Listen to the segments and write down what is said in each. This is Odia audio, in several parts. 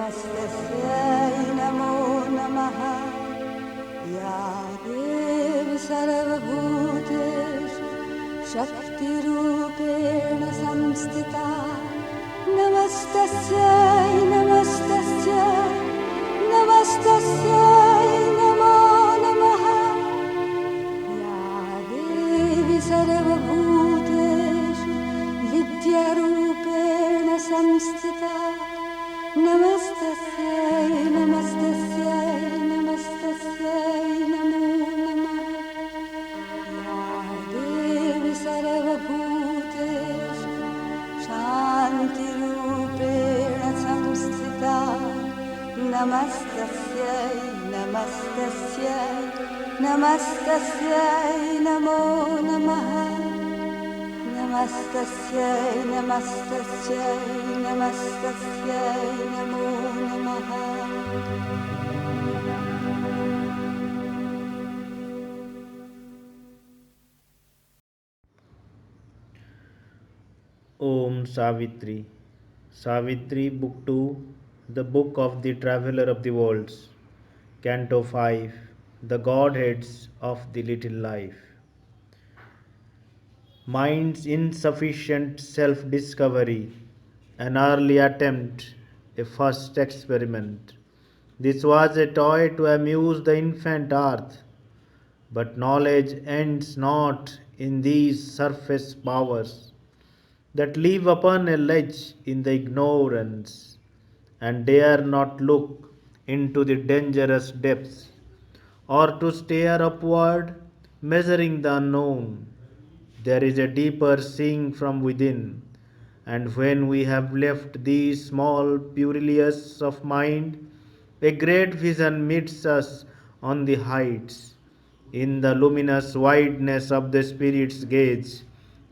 नमस्तस्यै नमो नमः। या देवी सर्वभूतेषु शक्तिरूपेण संस्थिता नमस्तस्यै नमस्तस्यै नमस्तस्यै नमो नमः। या देवी सर्वभूतेषु विद्यारूपेण संस्थिता नमस्तस्यै नमस्तस्यै नमस्तस्यै नमो नमः। या देवी सर्वभूतेषु शान्तिरूपेण संस्थिता नमस्तस्यै नमस्तस्यै नमस्तस्यै नमो नमः। नमस्तस्यै नमस्तस्यै नमस्तस्यै नमो नमः। Om Savitri. Savitri, Book 2, The Book of the Traveler of the Worlds, Canto 5, The Godheads of the Little Life. Mind's insufficient self discovery, an early attempt, a first experiment. This was a toy to amuse the infant earth, but knowledge ends not in these surface powers that live upon a ledge in the ignorance and dare not look into the dangerous depths or to stare upward, measuring the unknown. There is a deeper seeing from within, and when we have left these small purlieus of mind, a great vision meets us on the heights. In the luminous wideness of the Spirit's gaze,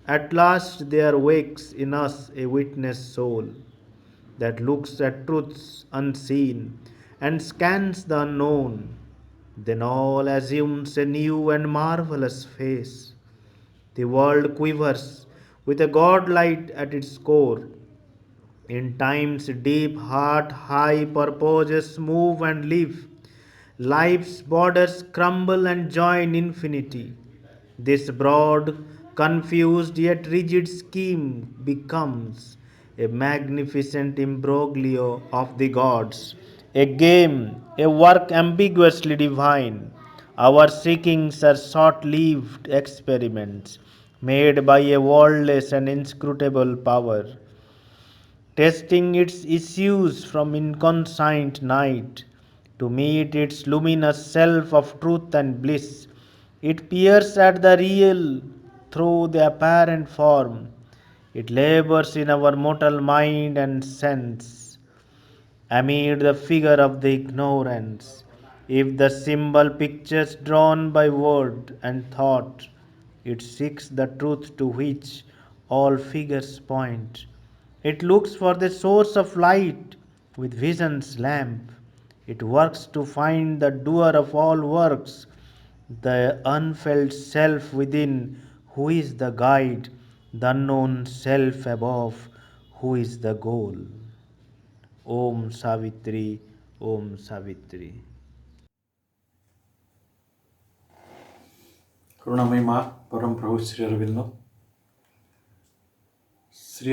at last there wakes in us a witness soul that looks at truths unseen and scans the unknown. Then all assumes a new and marvelous face. The world quivers with a God light at its core. In time's deep heart, high purposes move and live. Life's borders crumble and join infinity. This broad, confused yet rigid scheme becomes a magnificent imbroglio of the gods, a game, a work ambiguously divine. Our seekings are short lived experiments made by a wordless and inscrutable power, testing its issues from inconscient night to meet its luminous self of truth and bliss. It peers at the real through the apparent form. It labors in our mortal mind and sense amid the figure of the ignorance. If the symbol pictures drawn by word and thought, it seeks the truth to which all figures point. It looks for the source of light with vision's lamp. It works to find the doer of all works, the unfelt self within, who is the guide, the unknown self above, who is the goal. ओम सावित्री, ओम सावित्री। करुणामयी माँ परम प्रभु श्री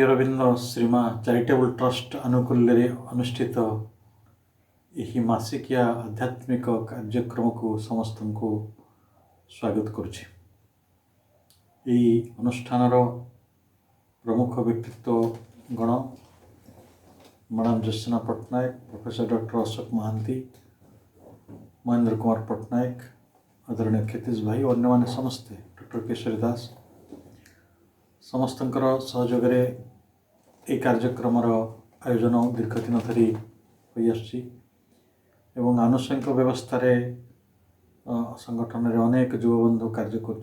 अरविंद श्रीमा चैरिटेबल ट्रस्ट अनुकूल्य अनुष्ठित यही मासिकिया आध्यात्मिक कार्यक्रम को समस्त को स्वागत करुछि। यही अनुष्ठान प्रमुख व्यक्तित्व गण madam Jasna Pattnaik, professor doctor Ashok Mohanty, Mahendra Kumar Pattnaik, आदरणीय क्षितिज भाई और अन्य समस्ते, डॉक्टर केशरी दास समस्तंकर सहयोग ये कार्यक्रम आयोजन दीर्घ दिन धरी हो आसी एवं आनुषंगिक व्यवस्था संगठन रे अनेक युवबंधु कार्य कर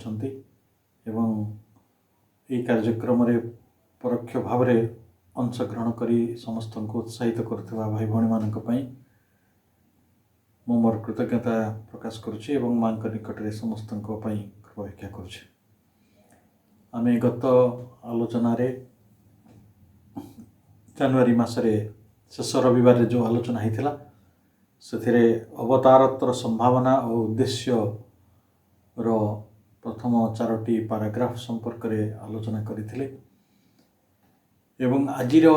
कार्यक्रम परोक्ष भाव में अंशग्रहण करी समस्त को उत्साहित करथिबा भाई भौणी मानक पई मोर कृतज्ञता प्रकाश करुछि एवं मांक निकट में समस्त कृपाभिक्षा करुछि। आमे गत आलोचन रे जनवरी मासरे शेष रविवार जो आलोचना होता से अवतारत्वर संभावना और उद्देश्य रो प्रथम 4टी पैराग्राफ संपर्क रे आलोचना करथिले एवं आजिर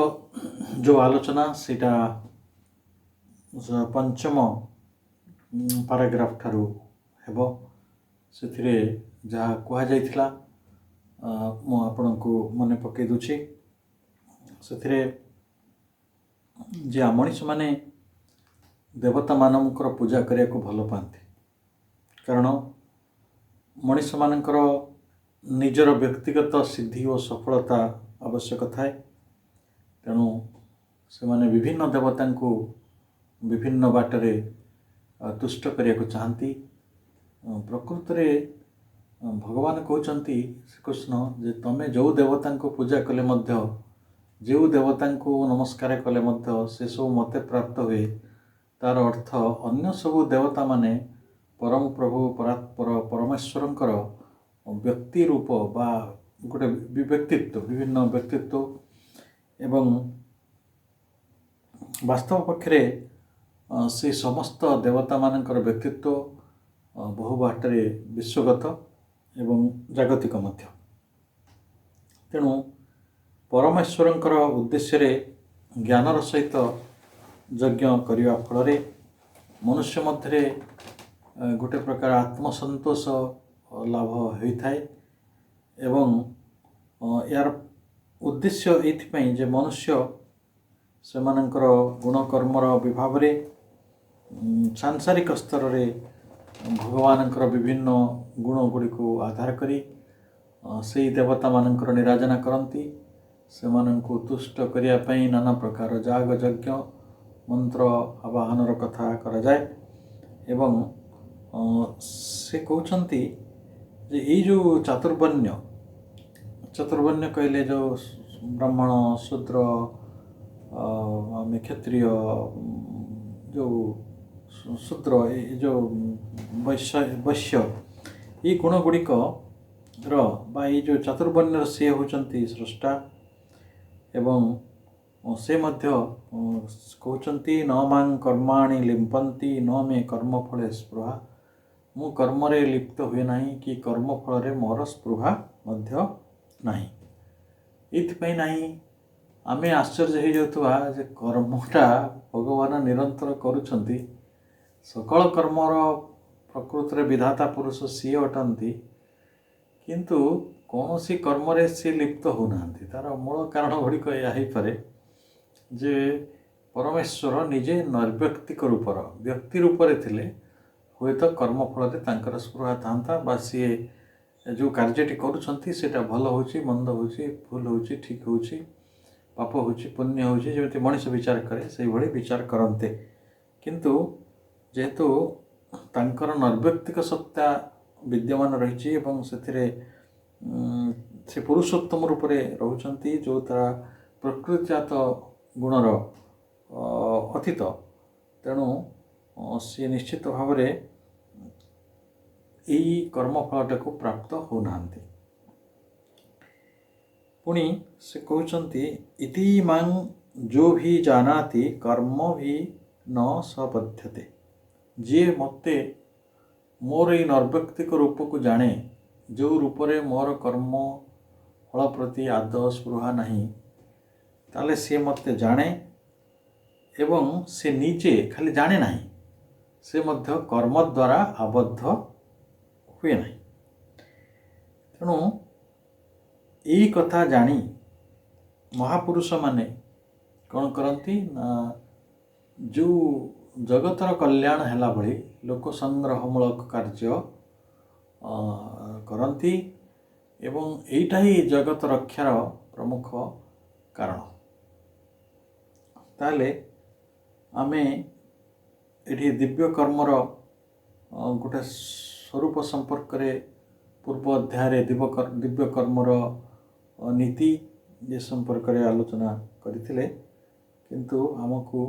जो आलोचना सेटा पंचम पैराग्राफ ठारू हेबो से जहाँ कह जाइथिला मु आपनकु मने पकई दुछि से जे मनीष माने देवता मानकर पूजा करने को भल पाती कारण मनीष मानकर निजर व्यक्तिगत सिद्धि और सफलता आवश्यक थाए तेणु से माने विभिन्न देवता को विभिन्न बाटरे तुष्ट करने को चाहती प्रकृत रे भगवान कहते श्रीकृष्ण जे तमें जो देवता को पूजा कले मध्य जो देवता को नमस्कार कले मध्य से सब मते प्राप्त हुए तार अर्थ अन्य सबु देवता माने परम प्रभु परात्पर परमेश्वरंकर व्यक्ति रूप बा गोटे व्यक्तित्व विभिन्न व्यक्तित्व एवं वास्तव पक्षरे से समस्त देवता मानकर व्यक्तित्व बहु बाटरे विश्वगत एवं जागतिक मध्य तेणु परमेश्वरंकर उद्देश्य रे ज्ञानर सहित यज्ञ करने फल मनुष्य मध्य गोटे प्रकार आत्मसंतोष लाभ होता है एवं यार उद्देश्य ये जे मनुष्य से मानकर गुणकर्मर विभाव रे सांसारिक स्तर रे भगवानकर विभिन्न गुण गुड़ी को आधार करी से देवता मानकर निराजना करती से माननको तुष्ट करिया पई नाना प्रकार जाग यज्ञ मंत्र आवाहनर कथा करा जाए एवं से कहते जे ये जो चातुर्वर्ण्य कहले जो ब्राह्मण शूद्र क्षत्रिय जो शूद्र जो वैश्य ये गुण गुड़िक ये जो चातुर्वर्ण्य सी होचंती स्रष्टा एवं से मध्य कहते न मां कर्माणि लिंपन्ति न मे कर्मफले स्पृहा मु कर्मरे लिप्त हुए नहीं कि कर्मफल रे मोर स्पृहा मध्य नहीं इथपाई नहीं आमे आश्चर्य हो जाउथुवा जे कर्मटा भगवान निरंतर करुछंती सकल कर्मर प्रकृत रे विधाता पुरुष सी अटंती किंतु कौन सी कर्मरे सी लिप्त होना तार मूल कारण गुड़िक यहीपरे जे परमेश्वर निजे नैर्व्यक्तिक रूपर व्यक्ति रूपरे थिले हुए तो कर्मफल तांकर स्पृहा था बा सी जो कार्यटी करुँच सेटा भल हो मंद हो भूल हो ठीक हो पाप हो पुण्य हो जमी मनीष विचार करे से भली विचार करते किंतु जेहेतु तांकर नैर्व्यक्तिक सत्ता विद्यमान रही से पुरुषोत्तम रूप से रोचंती जो तारा प्रकृतिजात गुणर अतीत तेणु सी निश्चित भाव में यही कर्मफलटा को प्राप्त होना पुणी से कहते इति मां जो भी जानाति कर्म भी न सबध्यते जी मते मोर ये नैर्व्यक्तिक रूप को जाने जो रूपरे मोर कर्म फल प्रति आदौ स्पृहा नहीं ताले सी मते जाने एवं से नीचे खाली जाने नहीं से मध्य कर्म द्वारा आबद्ध हुए नहीं तेणु यही कथा जानी महापुरुष माने कौन करती ना जो जगतर कल्याण हैला भली लोक संग्रहमूलक कार्य करती एवं एटा ही जगत रक्षार प्रमुख कारण ताले आमे एठी दिव्य कर्मर गोटे स्वरूप संपर्क रे पूर्व अध्याय दिव्य कर्मर नीति ये संपर्क रे आलोचना करथिले किंतु हमकु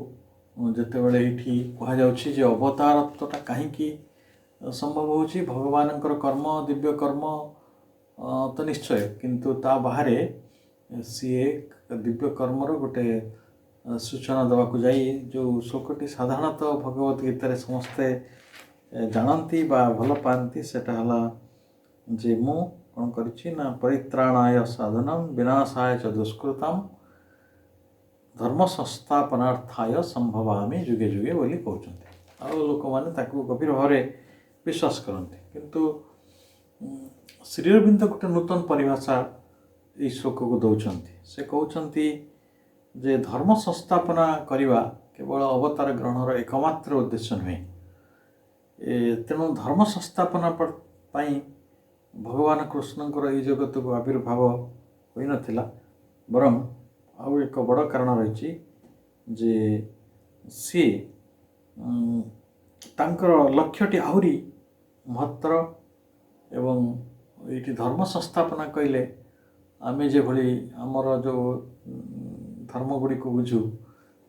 जेते बेले एठी कहा जाउछि जे अवतारत्वटा काहीकि संभव होछि भगवानकर कर्म दिव्य कर्म तो निश्चय किंतु ता बाहरे सी दिव्य कर्मर गोटे सूचना देवाक जाई जो श्लोकटी साधारणतः भगवत गीतार समस्ते जानती बा भल पाती सेटा हला जे मु कौन करिछि ना परित्राणाय साधनम विनाशाय च दुष्कृतम धर्म संस्थापनार्थाय संभवामि जुगे जुगे बोली कहते आ लोक मैंने ताकू गभीर भाव विश्वास करते किंतु श्री अरविंद गोटे नूतन परिभाषा ये श्लोक को दौरान से कहते जे धर्म संस्थापना करवा केवल अवतार ग्रहणर एकमात्र उद्देश्य नुहे तेणु धर्म संस्थापना पाई भगवान कृष्णଙ୍କର ଏହି ଜଗତକୁ ଆବିର୍ଭାବ ହୋଇନଥିଲା ବରଂ ଆଉ ଏକ ବଡ଼ କାରଣ ରହିଛି ଯେ ସିଏ ତାଙ୍କର ଲକ୍ଷ୍ୟଟି ଆହୁରି ମହତ୍ତର ଏବଂ ଏଇଠି ଧର୍ମ ସଂସ୍ଥାପନା କହିଲେ ଆମେ ଯେଭଳି ଆମର ଯେଉଁ ଧର୍ମ ଗୁଡ଼ିକ ବୁଝୁ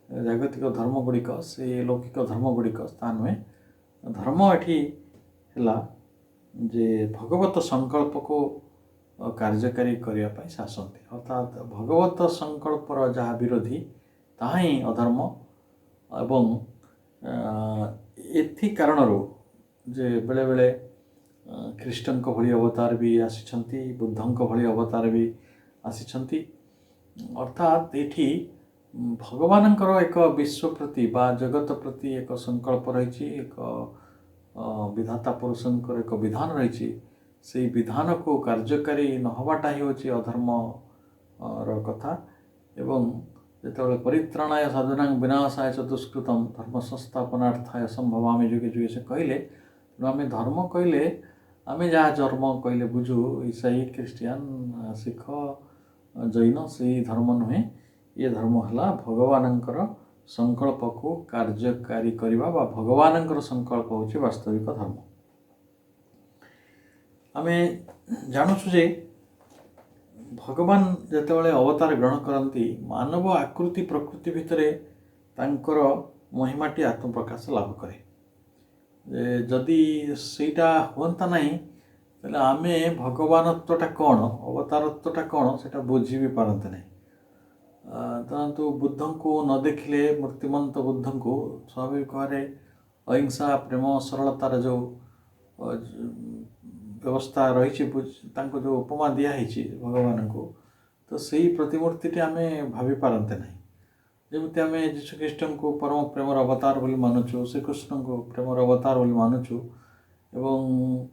ଜାଗତିକ ଧର୍ମ ଗୁଡ଼ିକ ସେ ଲୌକିକ ଧର୍ମ ଗୁଡ଼ିକ ତାହା ନୁହେଁ ଧର୍ମ ଏଠି ହେଲା ଯେ ଭଗବତ ସଂକଳ୍ପକୁ କାର୍ଯ୍ୟକାରୀ କରିବା ପାଇଁ ସେ ଆସନ୍ତି ଅର୍ଥାତ୍ ଭଗବତ ସଂକଳ୍ପର ଯାହା ବିରୋଧୀ ତାହା ହିଁ ଅଧର୍ମ ଏବଂ ଏଥି କାରଣରୁ ଯେ ବେଳେବେଳେ ଖ୍ରୀଷ୍ଟଙ୍କ ଭଳି ଅବତାର ବି ଆସିଛନ୍ତି ବୁଦ୍ଧଙ୍କ ଭଳି ଅବତାର ବି ଆସିଛନ୍ତି ଅର୍ଥାତ୍ ଏଠି ଭଗବାନଙ୍କର ଏକ ବିଶ୍ୱ ପ୍ରତି ବା ଜଗତ ପ୍ରତି ଏକ ସଂକଳ୍ପ ରହିଛି ଏକ विधाता पुरुषंकर एक विधान रही से विधान को कार्यकारी नहबाटा ही होची अधर्म कथा एवं जिते परित्राणाय साधना विनाशाय च दुष्कृतम धर्म संस्थापनार्थाय संभवामि जुगे जुगे से कहले आम धर्म कहले आम जहाँ धर्म कहले बुझू ईसाई ख्रीष्टियान सिख जैन से धर्म नुहे ये धर्म है भगवानंकर संकल्प को कार्यकारी करवा बा भगवानंकर संकल्प होची वास्तविक धर्म आमे जानूछु जे भगवान जेतेबेले अवतार ग्रहण करती मानव आकृति प्रकृति भितर तांकर महिमाटी आत्मप्रकाश लाभ करे जदि सेटा होता नहीं ताले आमे भगवानत्वटा कौन अवतारत्वटा कौन सेटा बुझी भी पारते नहीं तो बुद्ध को न देखिले मूर्तिमंत बुद्ध को स्वाभाविक भाव अहिंसा प्रेम सरलतार जो व्यवस्था रही जो उपमा दिखाई भगवान को तो सही प्रतिमूर्ति आम भावी पारते ना जमी आम जीशुख्रीष्ट को परम प्रेमर अवतार बोली मानुचु श्रीकृष्ण को प्रेमर अवतार बोली मानुचु एवं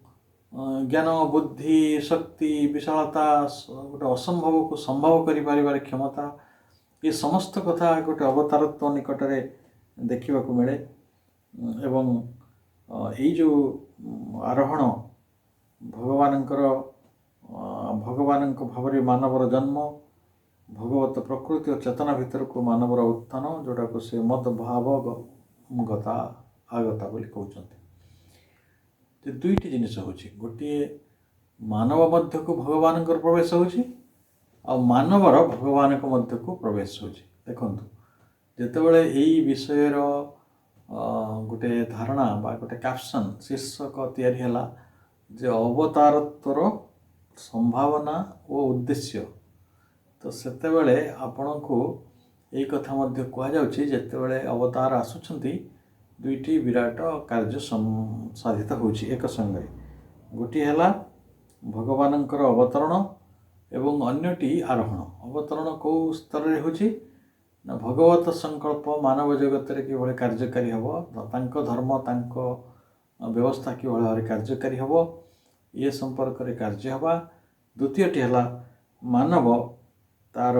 ज्ञान बुद्धि शक्ति विशालता गोटे असंभव को संभव कर क्षमता ये समस्त कथा गोटे अवतारत्व निकट में देखा मिले एवं यही जो आरोहण भगवान भाव मानवर जन्म भगवत प्रकृति और चेतना भितर को मानवर उत्थान जोटा को से मद भाव गता आगता बोली कहते दुईटी जिनिस होची गोटे मानव मध्य को भगवान प्रवेश होची आ मानवर भगवान को मध्य को प्रवेश होची देखंतु जेतेबेले एई विषयर गोटे धारणा बा गोटे कैप्शन शीर्षक तैयारी हला जे अवतारत्वर संभावना और उद्देश्य तो सेतेबेले आपण को यही कथा मध्य कह जाउछि जेतेबेले अवतार आसुछंती दुईटी विराट कार्य साधित होछि एक संगे गोटी हला भगवानंकर अवतरण एवं अन्यटी आरोहण अवतरण कौ स्तर रे होछि ना भगवत संकल्प मानव जगत रे कि कार्यकारी हबो तांको धर्म तांको व्यवस्था कि भाव कार्यकारी हबो ये संपर्क रे कार्य हबा द्वितीयटी हला मानव तार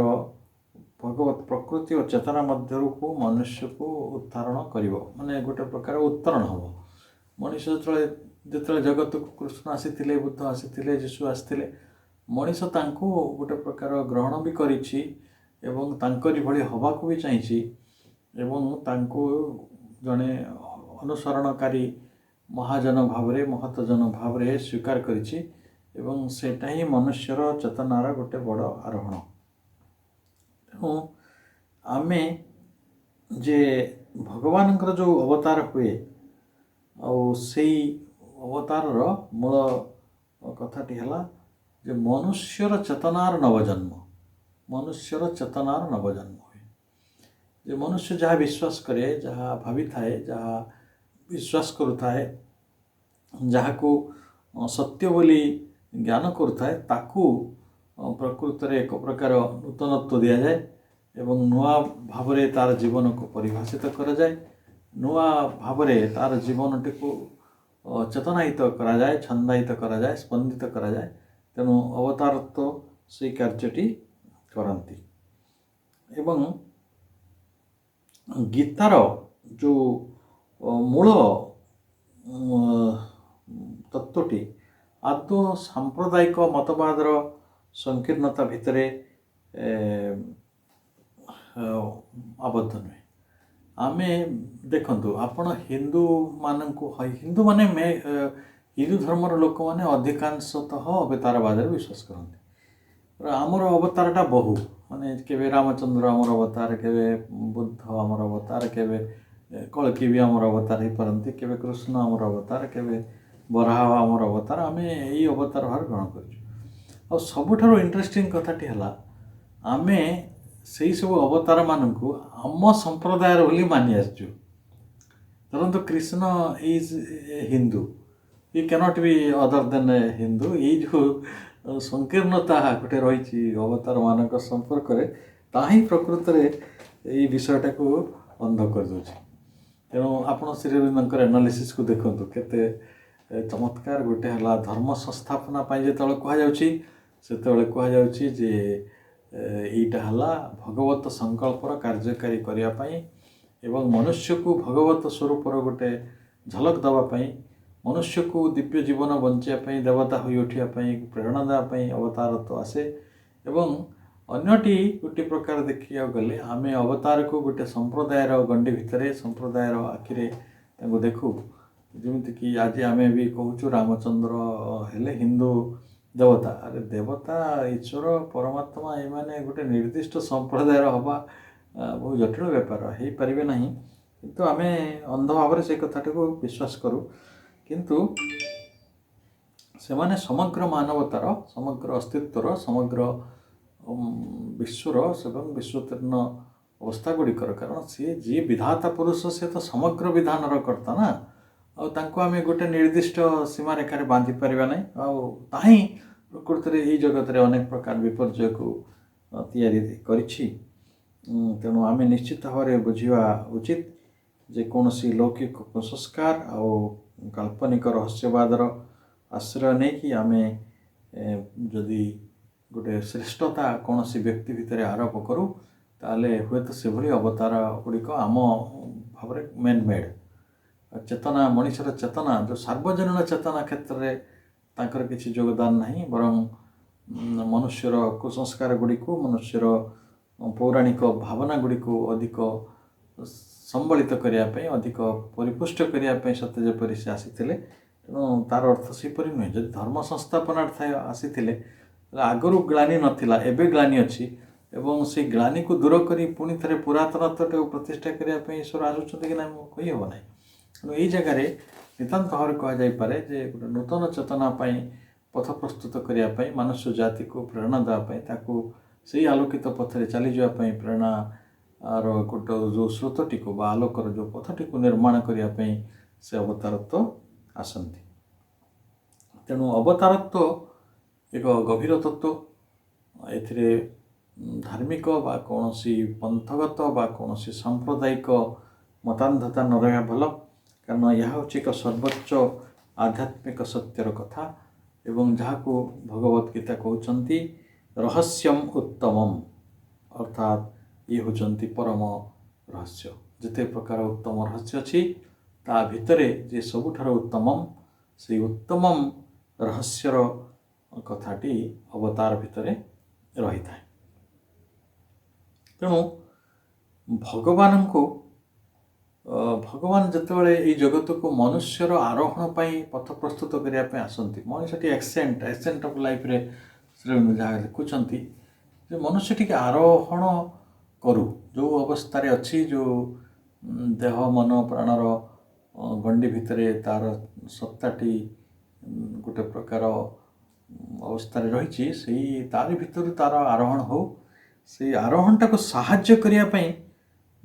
भगवत प्रकृति और चेतना मध्य को मनुष्य को उत्तारण करिवो माने गोटे प्रकार उत्तरण हबो मनुष्य जेतले जगत को कृष्ण आसीथिले बुद्ध आसीथिले जीशु आसीथिले मनीष तांको गोटे प्रकार ग्रहण भी करिछि एवं तांकरी भली हवाको भी चाहिछि एवं तांको जने अनुसरणकारी महाजन भावरे महतजन भावरे स्वीकार करिछि एवं सेटा ही मनुष्यर चेतनार गोटे बड़ आरोहण तेणु आमे जे भगवानଙ୍କର जो अवतार हुए आउ सेई अवतार मूल कथाटी हला जे मनुष्यर चेतनार नवजन्म मनुष्यर चेतनार नवजन्म हुए जे मनुष्य जहाँ विश्वास करे जहाँ भावी थाए जहाँ विश्वास करुଥାଏ ଯାହାକୁ ସତ୍ୟ ବୋଲି ଜ୍ଞାନ କରୁଥାଏ ତାକୁ ପ୍ରକୃତରେ ଏକ ପ୍ରକାର ନୂତନତ୍ୱ ଦିଆଯାଏ ଏବଂ ନୂଆ ଭାବରେ ତାର ଜୀବନକୁ ପରିଭାଷିତ କରାଯାଏ, ନୂଆ ଭାବରେ ତାର ଜୀବନଟିକୁ ଚେତନାୟିତ କରାଯାଏ, ଛନ୍ଦାୟିତ କରାଯାଏ, ସ୍ପନ୍ଦିତ କରାଯାଏ। ତେଣୁ ଅବତାରତ୍ୱ ସେଇ କାର୍ଯ୍ୟଟି କରନ୍ତି। ଏବଂ ଗୀତାର ଯେଉଁ ମୂଳ ତତ୍ତ୍ୱଟି ଆଦୌ ସାମ୍ପ୍ରଦାୟିକ ମତବାଦର ସଂକୀର୍ଣ୍ଣତା ଭିତରେ ଆବଦ୍ଧ ନୁହେଁ। ଆମେ ଦେଖନ୍ତୁ, ଆପଣ ହିନ୍ଦୁମାନେ ହିନ୍ଦୁ ଧର୍ମର ଲୋକମାନେ ଅଧିକାଂଶତଃ ଅବତାରବାଦରେ ବିଶ୍ୱାସ କରନ୍ତି। ଆମର ଅବତାରଟା ବହୁ, ମାନେ କେବେ ରାମଚନ୍ଦ୍ର ଆମର ଅବତାର, କେବେ ବୁଦ୍ଧ ଆମର ଅବତାର, କେବେ କଳକି ବି ଆମର ଅବତାର ହେଇପାରନ୍ତି, କେବେ କୃଷ୍ଣ ଆମର ଅବତାର, କେବେ ବରାହ ଆମର ଅବତାର। ଆମେ ଏଇ ଅବତାର ଭାବରେ ଗ୍ରହଣ କରିଛୁ। ଆଉ ସବୁଠାରୁ ଇଣ୍ଟରେଷ୍ଟିଂ କଥାଟି ହେଲା, ଆମେ ସେଇ ସବୁ ଅବତାରମାନଙ୍କୁ ଆମ ସମ୍ପ୍ରଦାୟର ବୋଲି ମାନି ଆସିଛୁ। ଧରନ୍ତୁ Krishna is Hindu, I can't be other than Hindu. ଏଇ ଯେଉଁ ସଂକୀର୍ଣ୍ଣତା ଗୋଟେ ରହିଛି ଅବତାରମାନଙ୍କ ସମ୍ପର୍କରେ, ତାହା ହିଁ ପ୍ରକୃତରେ ଏଇ ବିଷୟଟାକୁ ଅନ୍ଧ କରିଦେଉଛି। ତେଣୁ ଆପଣ ଶ୍ରୀ ଅରବିନ୍ଦଙ୍କର ଆନାଲିସିସ୍କୁ ଦେଖନ୍ତୁ, କେତେ ଚମତ୍କାର। ଗୋଟେ ହେଲା ଧର୍ମ ସଂସ୍ଥାପନା ପାଇଁ ଯେତେବେଳେ କୁହାଯାଉଛି, ସେତେବେଳେ କୁହାଯାଉଛି ଯେ ଏଇଟା ହେଲା ଭଗବତ ସଂକଳ୍ପର କାର୍ଯ୍ୟକାରୀ କରିବା ପାଇଁ ଏବଂ ମନୁଷ୍ୟକୁ ଭଗବତ ସ୍ୱରୂପର ଗୋଟେ ଝଲକ ଦେବା ପାଇଁ, ମନୁଷ୍ୟକୁ ଦିବ୍ୟ ଜୀବନ ବଞ୍ଚିବା ପାଇଁ, ଦେବତା ହୋଇ ଉଠିବା ପାଇଁ ପ୍ରେରଣା ଦେବା ପାଇଁ ଅବତାରତ୍ୱ ଆସେ। ଏବଂ ଅନ୍ୟଟି ଗୋଟେ ପ୍ରକାର ଦେଖିବାକୁ ଗଲେ, ଆମେ ଅବତାରକୁ ଗୋଟେ ସମ୍ପ୍ରଦାୟର ଗଣ୍ଡି ଭିତରେ, ସମ୍ପ୍ରଦାୟର ଆଖିରେ ତାଙ୍କୁ ଦେଖୁ। ଯେମିତିକି ଆଜି ଆମେ ବି କହୁଛୁ ରାମଚନ୍ଦ୍ର ହେଲେ ହିନ୍ଦୁ ଦେବତା। ଆରେ ଦେବତା, ଈଶ୍ୱର, ପରମାତ୍ମା ଏମାନେ ଗୋଟେ ନିର୍ଦ୍ଦିଷ୍ଟ ସମ୍ପ୍ରଦାୟର ହେବା ବହୁ ଜଟିଳ ବ୍ୟାପାର, ହେଇପାରିବେ ନାହିଁ। କିନ୍ତୁ ଆମେ ଅନ୍ଧ ଭାବରେ ସେ କଥାଟିକୁ ବିଶ୍ୱାସ କରୁ। କିନ୍ତୁ ସେମାନେ ସମଗ୍ର ମାନବତାର, ସମଗ୍ର ଅସ୍ତିତ୍ୱର, ସମଗ୍ର ବିଶ୍ୱର ଏବଂ ବିଶ୍ୱତୀର୍ଣ୍ଣ ଅବସ୍ଥା ଗୁଡ଼ିକର, କାରଣ ସିଏ ଯିଏ ବିଧାତା ପୁରୁଷ, ସେ ତ ସମଗ୍ର ବିଧାନର କର୍ତ୍ତା ନା। ଆଉ ତାଙ୍କୁ ଆମେ ଗୋଟେ ନିର୍ଦ୍ଦିଷ୍ଟ ସୀମାରେଖାରେ ବାନ୍ଧି ପାରିବା ନାହିଁ। ଆଉ ତାହା ହିଁ ପ୍ରକୃତରେ ଏଇ ଜଗତରେ ଅନେକ ପ୍ରକାର ବିପର୍ଯ୍ୟୟକୁ ତିଆରି କରିଛି। ତେଣୁ ଆମେ ନିଶ୍ଚିତ ଭାବରେ ବୁଝିବା ଉଚିତ ଯେ କୌଣସି ଲୌକିକ କୁସଂସ୍କାର ଆଉ କାଳ୍ପନିକ ରହସ୍ୟବାଦର ଆଶ୍ରୟ ନେଇକି ଆମେ ଯଦି ଗୋଟେ ଶ୍ରେଷ୍ଠତା କୌଣସି ବ୍ୟକ୍ତି ଭିତରେ ଆରୋପ କରୁ, ତାହେଲେ ହୁଏତ ସେଭଳି ଅବତାର ଗୁଡ଼ିକ ଆମ ଭାବରେ ମେନ୍ ମେଡ଼୍। ଚେତନା, ମଣିଷର ଚେତନା, ଯେଉଁ ସାର୍ବଜନୀନ ଚେତନା କ୍ଷେତ୍ରରେ ତାଙ୍କର କିଛି ଯୋଗଦାନ ନାହିଁ, ବରଂ ମନୁଷ୍ୟର କୁସଂସ୍କାର ଗୁଡ଼ିକୁ, ମନୁଷ୍ୟର ପୌରାଣିକ ଭାବନା ଗୁଡ଼ିକୁ ଅଧିକ ସମ୍ବଳିତ କରିବା ପାଇଁ, ଅଧିକ ପରିପୁଷ୍ଟ କରିବା ପାଇଁ ସତେ ଯେପରି ସେ ଆସିଥିଲେ। ତେଣୁ ତା'ର ଅର୍ଥ ସେହିପରି ନୁହେଁ। ଯଦି ଧର୍ମ ସଂସ୍ଥାପନାର୍ଥେ ଆସିଥିଲେ, ତାହେଲେ ଆଗରୁ ଗ୍ଳାନି ନଥିଲା, ଏବେ ଗ୍ଳାନି ଅଛି। ଏବଂ ସେଇ ଗ୍ଳାନିକୁ ଦୂର କରି ପୁଣି ଥରେ ପୁରାତନତ୍ୱଟାକୁ ପ୍ରତିଷ୍ଠା କରିବା ପାଇଁ ଈଶ୍ୱର ଆସୁଛନ୍ତି କି ନାହିଁ କହିହେବ ନାହିଁ। ତେଣୁ ଏଇ ଜାଗାରେ ନିତାନ୍ତ ଭାବରେ କୁହାଯାଇପାରେ ଯେ ଗୋଟେ ନୂତନ ଚେତନା ପାଇଁ ପଥ ପ୍ରସ୍ତୁତ କରିବା ପାଇଁ, ମନୁଷ୍ୟ ଜାତିକୁ ପ୍ରେରଣା ଦେବା ପାଇଁ, ତାକୁ ସେଇ ଆଲୋକିତ ପଥରେ ଚାଲିଯିବା ପାଇଁ ପ୍ରେରଣାର ଗୋଟେ ଯେଉଁ ସ୍ରୋତଟିକୁ ବା ଆଲୋକର ଯେଉଁ ପଥଟିକୁ ନିର୍ମାଣ କରିବା ପାଇଁ ସେ ଅବତାରତ୍ୱ ଆସନ୍ତି। ତେଣୁ ଅବତାରତ୍ୱ ଏକ ଗଭୀର ତତ୍ତ୍ୱ। ଏଥିରେ ଧାର୍ମିକ ବା କୌଣସି ପନ୍ଥଗତ ବା କୌଣସି ସାମ୍ପ୍ରଦାୟିକ ମତାନ୍ଧତା ନ ରହିବା ଭଲ, କାରଣ ଏହା ହେଉଛି ଏକ ସର୍ବୋଚ୍ଚ ଆଧ୍ୟାତ୍ମିକ ସତ୍ୟର କଥା। ଏବଂ ଯାହାକୁ ଭଗବତ ଗୀତା କହୁଛନ୍ତି ରହସ୍ୟମ୍ ଉତ୍ତମମ୍, ଅର୍ଥାତ୍ ଇଏ ହେଉଛନ୍ତି ପରମ ରହସ୍ୟ। ଯେତେ ପ୍ରକାର ଉତ୍ତମ ରହସ୍ୟ ଅଛି, ତା ଭିତରେ ଯେ ସବୁଠାରୁ ଉତ୍ତମମ୍, ସେଇ ଉତ୍ତମମ୍ ରହସ୍ୟର କଥାଟି ଅବତାର ଭିତରେ ରହିଥାଏ। ତେଣୁ ଭଗବାନ ଯେତେବେଳେ ଏଇ ଜଗତକୁ ମନୁଷ୍ୟର ଆରୋହଣ ପାଇଁ ପଥ ପ୍ରସ୍ତୁତ କରିବା ପାଇଁ ଆସନ୍ତି, ମଣିଷଟି ଏସେଣ୍ଟ ଅଫ୍ ଲାଇଫ୍ରେ ଶ୍ରୀଅରବିନ୍ଦ ଯାହା ଲେଖୁଛନ୍ତି ଯେ ମନୁଷ୍ୟ ଟିକେ ଆରୋହଣ କରୁ, ଯେଉଁ ଅବସ୍ଥାରେ ଅଛି, ଯେଉଁ ଦେହ ମନ ପ୍ରାଣର ଗଣ୍ଡି ଭିତରେ ତା'ର ସତ୍ତାଟି ଗୋଟେ ପ୍ରକାର ଅବସ୍ଥାରେ ରହିଛି, ତାରି ଭିତରୁ ତା'ର ଆରୋହଣ ହେଉ। ସେଇ ଆରୋହଣଟାକୁ ସାହାଯ୍ୟ କରିବା ପାଇଁ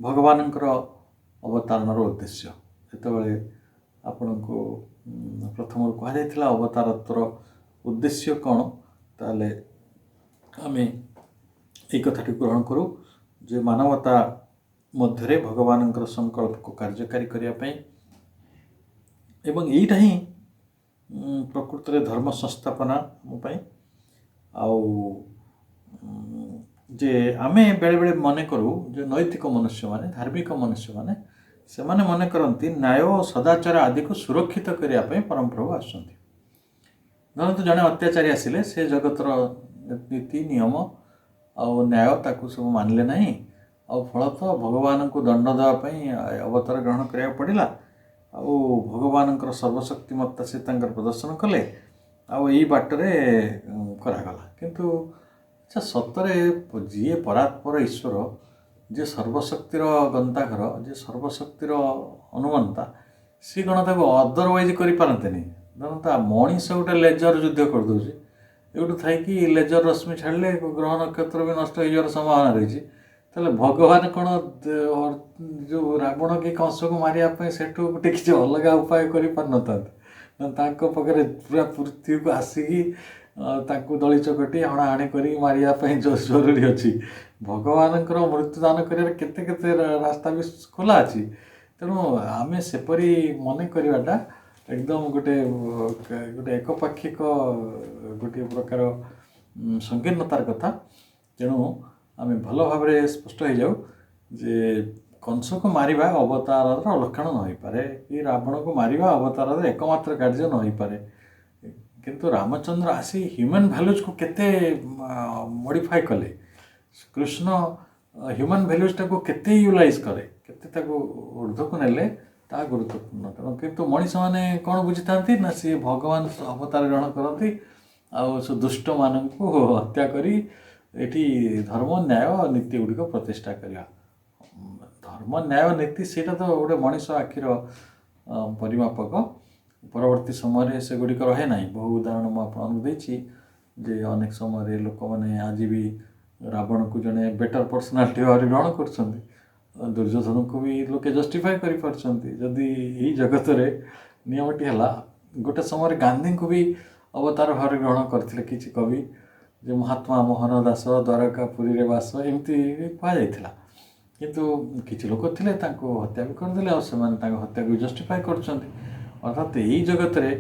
ଭଗବାନଙ୍କର ଅବତାରଣର ଉଦ୍ଦେଶ୍ୟ। ଯେତେବେଳେ ଆପଣଙ୍କୁ ପ୍ରଥମରୁ କୁହାଯାଇଥିଲା ଅବତାରତ୍ୱର ଉଦ୍ଦେଶ୍ୟ କ'ଣ, ତାହେଲେ ଆମେ এই କଥାଟିକୁ ଗ୍ରହଣ କରୁ ଯେ ମାନବତା ମଧ୍ୟରେ ଭଗବାନଙ୍କର ସଂକଳ୍ପକୁ କାର୍ଯ୍ୟକାରୀ କରିବା ପାଇଁ, ଏବଂ ଏଇଟା ହିଁ ପ୍ରକୃତରେ ଧର୍ମ ସଂସ୍ଥାପନା ଆମ ପାଇଁ। ଆଉ ଯେ ଆମେ ବେଳେବେଳେ ମନେ କରୁ ଯେ ନୈତିକ ମନୁଷ୍ୟମାନେ, ଧାର୍ମିକ ମନୁଷ୍ୟମାନେ, ସେମାନେ ମନେ କରନ୍ତି ନ୍ୟାୟ ଓ ସଦାଚାର ଆଦିକୁ ସୁରକ୍ଷିତ କରିବା ପାଇଁ ପରମପ୍ରଭୁ ଆସୁଛନ୍ତି। ଧରନ୍ତୁ ଜଣେ ଅତ୍ୟାଚାରୀ ଆସିଲେ, ସେ ଜଗତର ନୀତି ନିୟମ ଆଉ ନ୍ୟାୟ ତାକୁ ସବୁ ମାନିଲେ ନାହିଁ, ଆଉ ଫଳତଃ ଭଗବାନଙ୍କୁ ଦଣ୍ଡ ଦେବା ପାଇଁ ଅବତାର ଗ୍ରହଣ କରିବାକୁ ପଡ଼ିଲା। ଆଉ ଭଗବାନଙ୍କର ସର୍ବଶକ୍ତିମତ୍ତା ସେ ତାଙ୍କର ପ୍ରଦର୍ଶନ କଲେ, ଆଉ ଏଇ ବାଟରେ କରାଗଲା। କିନ୍ତୁ ସତରେ ଯିଏ ପରାତ୍ପର ଈଶ୍ୱର, ଯିଏ ସର୍ବଶକ୍ତିର ଗନ୍ତାଘର, ଯିଏ ସର୍ବଶକ୍ତିର ଅନୁମନ୍ତା, ସିଏ କ'ଣ ତାକୁ ଅଦରୱାଇଜ୍ କରିପାରନ୍ତେନି? ଧରନ୍ତୁ ମଣିଷ ଗୋଟେ ଲେଜର ଯୁଦ୍ଧ କରିଦେଉଛି, ଏଇଠୁ ଥାଇକି ଲେଜର ରଶ୍ମି ଛାଡ଼ିଲେ ଗ୍ରହ ନକ୍ଷତ୍ର ବି ନଷ୍ଟ ହେଇଯିବାର ସମ୍ଭାବନା ରହିଛି। ତାହେଲେ ଭଗବାନ କ'ଣ ଯେଉଁ ରାବଣ କି କଂସକୁ ମାରିବା ପାଇଁ ସେଠୁ ଗୋଟେ କିଛି ଅଲଗା ଉପାୟ କରିପାରିନଥାନ୍ତି? ତାଙ୍କ ପାଖରେ ପୁରା ପୃଥିବୀକୁ ଆସିକି ତାଙ୍କୁ ଦଳି ଚକଟି ହଣାହଣି କରିକି ମାରିବା ପାଇଁ ଜରୁରୀ ଅଛି। ଭଗବାନଙ୍କର ମୃତ୍ୟୁଦାନ କରିବାର କେତେ କେତେ ରାସ୍ତା ବି ଖୋଲା ଅଛି। ତେଣୁ ଆମେ ସେପରି ମନେ କରିବାଟା ଏକଦମ ଗୋଟେ ଏକପାକ୍ଷିକ ଗୋଟିଏ ପ୍ରକାର ସଂକୀର୍ଣ୍ଣତାର କଥା। ତେଣୁ ଆମେ ଭଲ ଭାବରେ ସ୍ପଷ୍ଟ ହେଇଯାଉ ଯେ କଂସକୁ ମାରିବା ଅବତାରର ଲକ୍ଷଣ ନ ହୋଇପାରେ, କି ରାବଣକୁ ମାରିବା ଅବତାରର ଏକମାତ୍ର କାର୍ଯ୍ୟ ନ ହୋଇପାରେ। କିନ୍ତୁ ରାମଚନ୍ଦ୍ର ଆସି ହ୍ୟୁମାନ୍ ଭ୍ୟାଲ୍ୟୁଜକୁ କେତେ ମଡ଼ିଫାଏ କଲେ, କୃଷ୍ଣ ହ୍ୟୁମାନ୍ ଭ୍ୟାଲ୍ୟୁଜଟାକୁ କେତେ ୟୁଟିଲାଇଜ୍ କଲେ, କେତେ ତାକୁ ଉର୍ଦ୍ଧ୍ୱକୁ ନେଲେ, ତାହା ଗୁରୁତ୍ୱପୂର୍ଣ୍ଣ। ତେଣୁ କିନ୍ତୁ ମଣିଷମାନେ କ'ଣ ବୁଝିଥାନ୍ତି ନା, ସିଏ ଭଗବାନ ଅବତାର ଗ୍ରହଣ କରନ୍ତି ଆଉ ସେ ଦୁଷ୍ଟମାନଙ୍କୁ ହତ୍ୟା କରି ଏଠି ଧର୍ମ ନ୍ୟାୟ ନୀତି ଗୁଡ଼ିକ ପ୍ରତିଷ୍ଠା କରିବା। ଧର୍ମ ନ୍ୟାୟ ନୀତି ସେଇଟା ତ ଗୋଟେ ମଣିଷ ଆଖିର ପରିମାପକ। ପରବର୍ତ୍ତୀ ସମୟରେ ସେଗୁଡ଼ିକ ରହେ ନାହିଁ। ବହୁ ଉଦାହରଣ ମୁଁ ଆପଣଙ୍କୁ ଦେଇଛି ଯେ ଅନେକ ସମୟରେ ଲୋକମାନେ ଆଜି ବି ରାବଣକୁ ଜଣେ ବେଟର୍ ପର୍ସନାଲିଟି ଭାବରେ ଗ୍ରହଣ କରୁଛନ୍ତି, ଦୁର୍ଯ୍ୟୋଧନକୁ ବି ଲୋକେ ଜଷ୍ଟିଫାଏ କରିପାରୁଛନ୍ତି। ଯଦି ଏଇ ଜଗତରେ ନିୟମଟି ହେଲା, ଗୋଟେ ସମୟରେ ଗାନ୍ଧୀଙ୍କୁ ବି ଅବତାର ଭାବରେ ଗ୍ରହଣ କରିଥିଲେ କିଛି କବି, ଯେ ମହାତ୍ମା ମୋହନ ଦାସ ଦ୍ୱାରକା ପୁରୀରେ ବାସ, ଏମିତି କୁହାଯାଇଥିଲା। କିନ୍ତୁ କିଛି ଲୋକ ଥିଲେ ତାଙ୍କୁ ହତ୍ୟା ବି କରିଦେଲେ, ଆଉ ସେମାନେ ତାଙ୍କ ହତ୍ୟାକୁ ଜଷ୍ଟିଫାଏ କରୁଛନ୍ତି। ଅର୍ଥାତ୍ ଏଇ ଜଗତରେ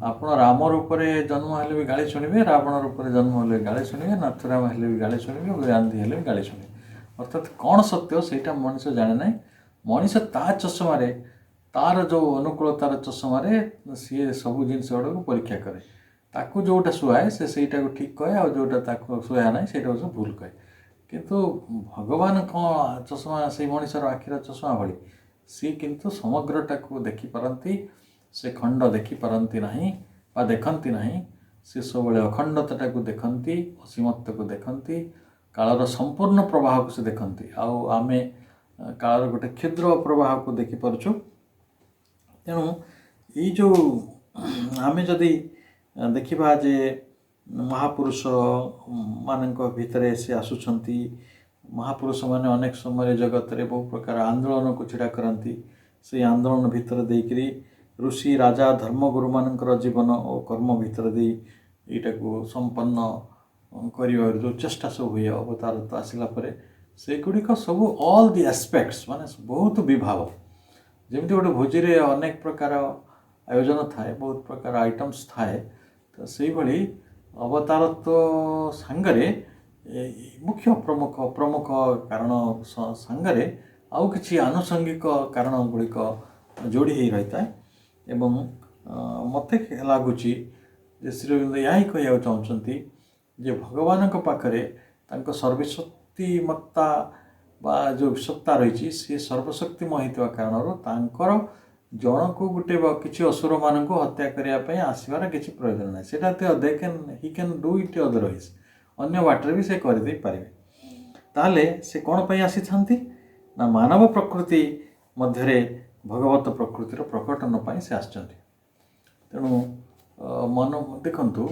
ଆପଣ ରାମ ରୂପରେ ଜନ୍ମ ହେଲେ ବି ଗାଳି ଶୁଣିବେ, ରାବଣ ରୂପରେ ଜନ୍ମ ହେଲେ ବି ଗାଳି ଶୁଣିବେ, ନାଥୁରାମ ହେଲେ ବି ଗାଳି ଶୁଣିବେ, ଗାନ୍ଧୀ ହେଲେ ବି ଗାଳି ଶୁଣିବେ। ଅର୍ଥାତ୍ କ'ଣ ସତ୍ୟ ସେଇଟା ମଣିଷ ଜାଣେ ନାହିଁ। ମଣିଷ ତା ଚଷମାରେ, ତା'ର ଯେଉଁ ଅନୁକୂଳତାର ଚଷମାରେ ସିଏ ସବୁ ଜିନିଷ ଗୁଡ଼ାକୁ ପରୀକ୍ଷା କରେ। ତାକୁ ଯେଉଁଟା ସୁହାଏ ସେ ସେଇଟାକୁ ଠିକ୍ କହେ, ଆଉ ଯେଉଁଟା ତାକୁ ସୁହାଏ ନାହିଁ ସେଇଟାକୁ ସେ ଭୁଲ କହେ। କିନ୍ତୁ ଭଗବାନ କ'ଣ ଚଷମା ସେଇ ମଣିଷର ଆଖିର ଚଷମା ଭଳି? ସିଏ କିନ୍ତୁ ସମଗ୍ରଟାକୁ ଦେଖିପାରନ୍ତି, ସେ ଖଣ୍ଡ ଦେଖିପାରନ୍ତି ନାହିଁ ବା ଦେଖନ୍ତି ନାହିଁ। ସେ ସବୁବେଳେ ଅଖଣ୍ଡତାଟାକୁ ଦେଖନ୍ତି, ଅସୀମତ୍ୱକୁ ଦେଖନ୍ତି, କାଳର ସମ୍ପୂର୍ଣ୍ଣ ପ୍ରବାହକୁ ସେ ଦେଖନ୍ତି। ଆଉ ଆମେ କାଳର ଗୋଟେ କ୍ଷୁଦ୍ର ପ୍ରବାହକୁ ଦେଖିପାରୁଛୁ। ତେଣୁ ଏଇ ଯେଉଁ ଆମେ ଯଦି ଦେଖିବା ଯେ ମହାପୁରୁଷ ମାନଙ୍କ ଭିତରେ ସେ ଆସୁଛନ୍ତି, ମହାପୁରୁଷମାନେ ଅନେକ ସମୟରେ ଜଗତରେ ବହୁ ପ୍ରକାର ଆନ୍ଦୋଳନକୁ ଛିଡ଼ା କରନ୍ତି। ସେଇ ଆନ୍ଦୋଳନ ଭିତରେ ଦେଇକରି ଋଷି ରାଜା ଧର୍ମଗୁରୁମାନଙ୍କର ଜୀବନ ଓ କର୍ମ ଭିତରେ ଦେଇ ଏଇଟାକୁ ସମ୍ପନ୍ନ କରିବାର ଯେଉଁ ଚେଷ୍ଟା ସବୁ ହୁଏ ଅବତାର ଆସିଲା ପରେ, ସେଗୁଡ଼ିକ ସବୁ ଅଲ୍ ଦି ଆସ୍ପେକ୍ଟସ୍, ମାନେ ବହୁତ ବିଭାଗ। ଯେମିତି ଗୋଟେ ଭୋଜିରେ ଅନେକ ପ୍ରକାର ଆୟୋଜନ ଥାଏ, ବହୁତ ପ୍ରକାର ଆଇଟମ୍ସ ଥାଏ, ତ ସେଇଭଳି ଅବତାରତ୍ୱ ସାଙ୍ଗରେ ମୁଖ୍ୟ ପ୍ରମୁଖ କାରଣ ସାଙ୍ଗରେ ଆଉ କିଛି ଆନୁଷଙ୍ଗିକ କାରଣ ଗୁଡ଼ିକ ଯୋଡ଼ି ହେଇ ରହିଥାଏ। ଏବଂ ମୋତେ ଲାଗୁଛି ଯେ ଶ୍ରୀଅରବିନ୍ଦ ଏହା ହିଁ କହିବାକୁ ଚାହୁଁଛନ୍ତି ଯେ ଭଗବାନଙ୍କ ପାଖରେ ତାଙ୍କ ସର୍ବଶକ୍ତିମତ୍ତା ବା ଯେଉଁ ସତ୍ତା ରହିଛି, ସିଏ ସର୍ବଶକ୍ତିମୟ ହେଇଥିବା କାରଣରୁ ତାଙ୍କର ଜଣକୁ ଗୋଟେ କିଛି ଅସୁରମାନଙ୍କୁ ହତ୍ୟା କରିବା ପାଇଁ ଆସିବାର କିଛି ପ୍ରୟୋଜନ ନାହିଁ। ସେଇଟା ହି କ୍ୟାନ୍ ଡୁ ଇଟ୍ ଅଦରୱାଇଜ୍, ଅନ୍ୟ ବାଟରେ ବି ସେ କରିଦେଇପାରିବେ। ତାହେଲେ ସେ କ'ଣ ପାଇଁ ଆସିଥାନ୍ତି ନା, ମାନବ ପ୍ରକୃତି ମଧ୍ୟରେ ଭଗବତ ପ୍ରକୃତିର ପ୍ରକଟନ ପାଇଁ ସେ ଆସିଛନ୍ତି। ତେଣୁ ଦେଖନ୍ତୁ,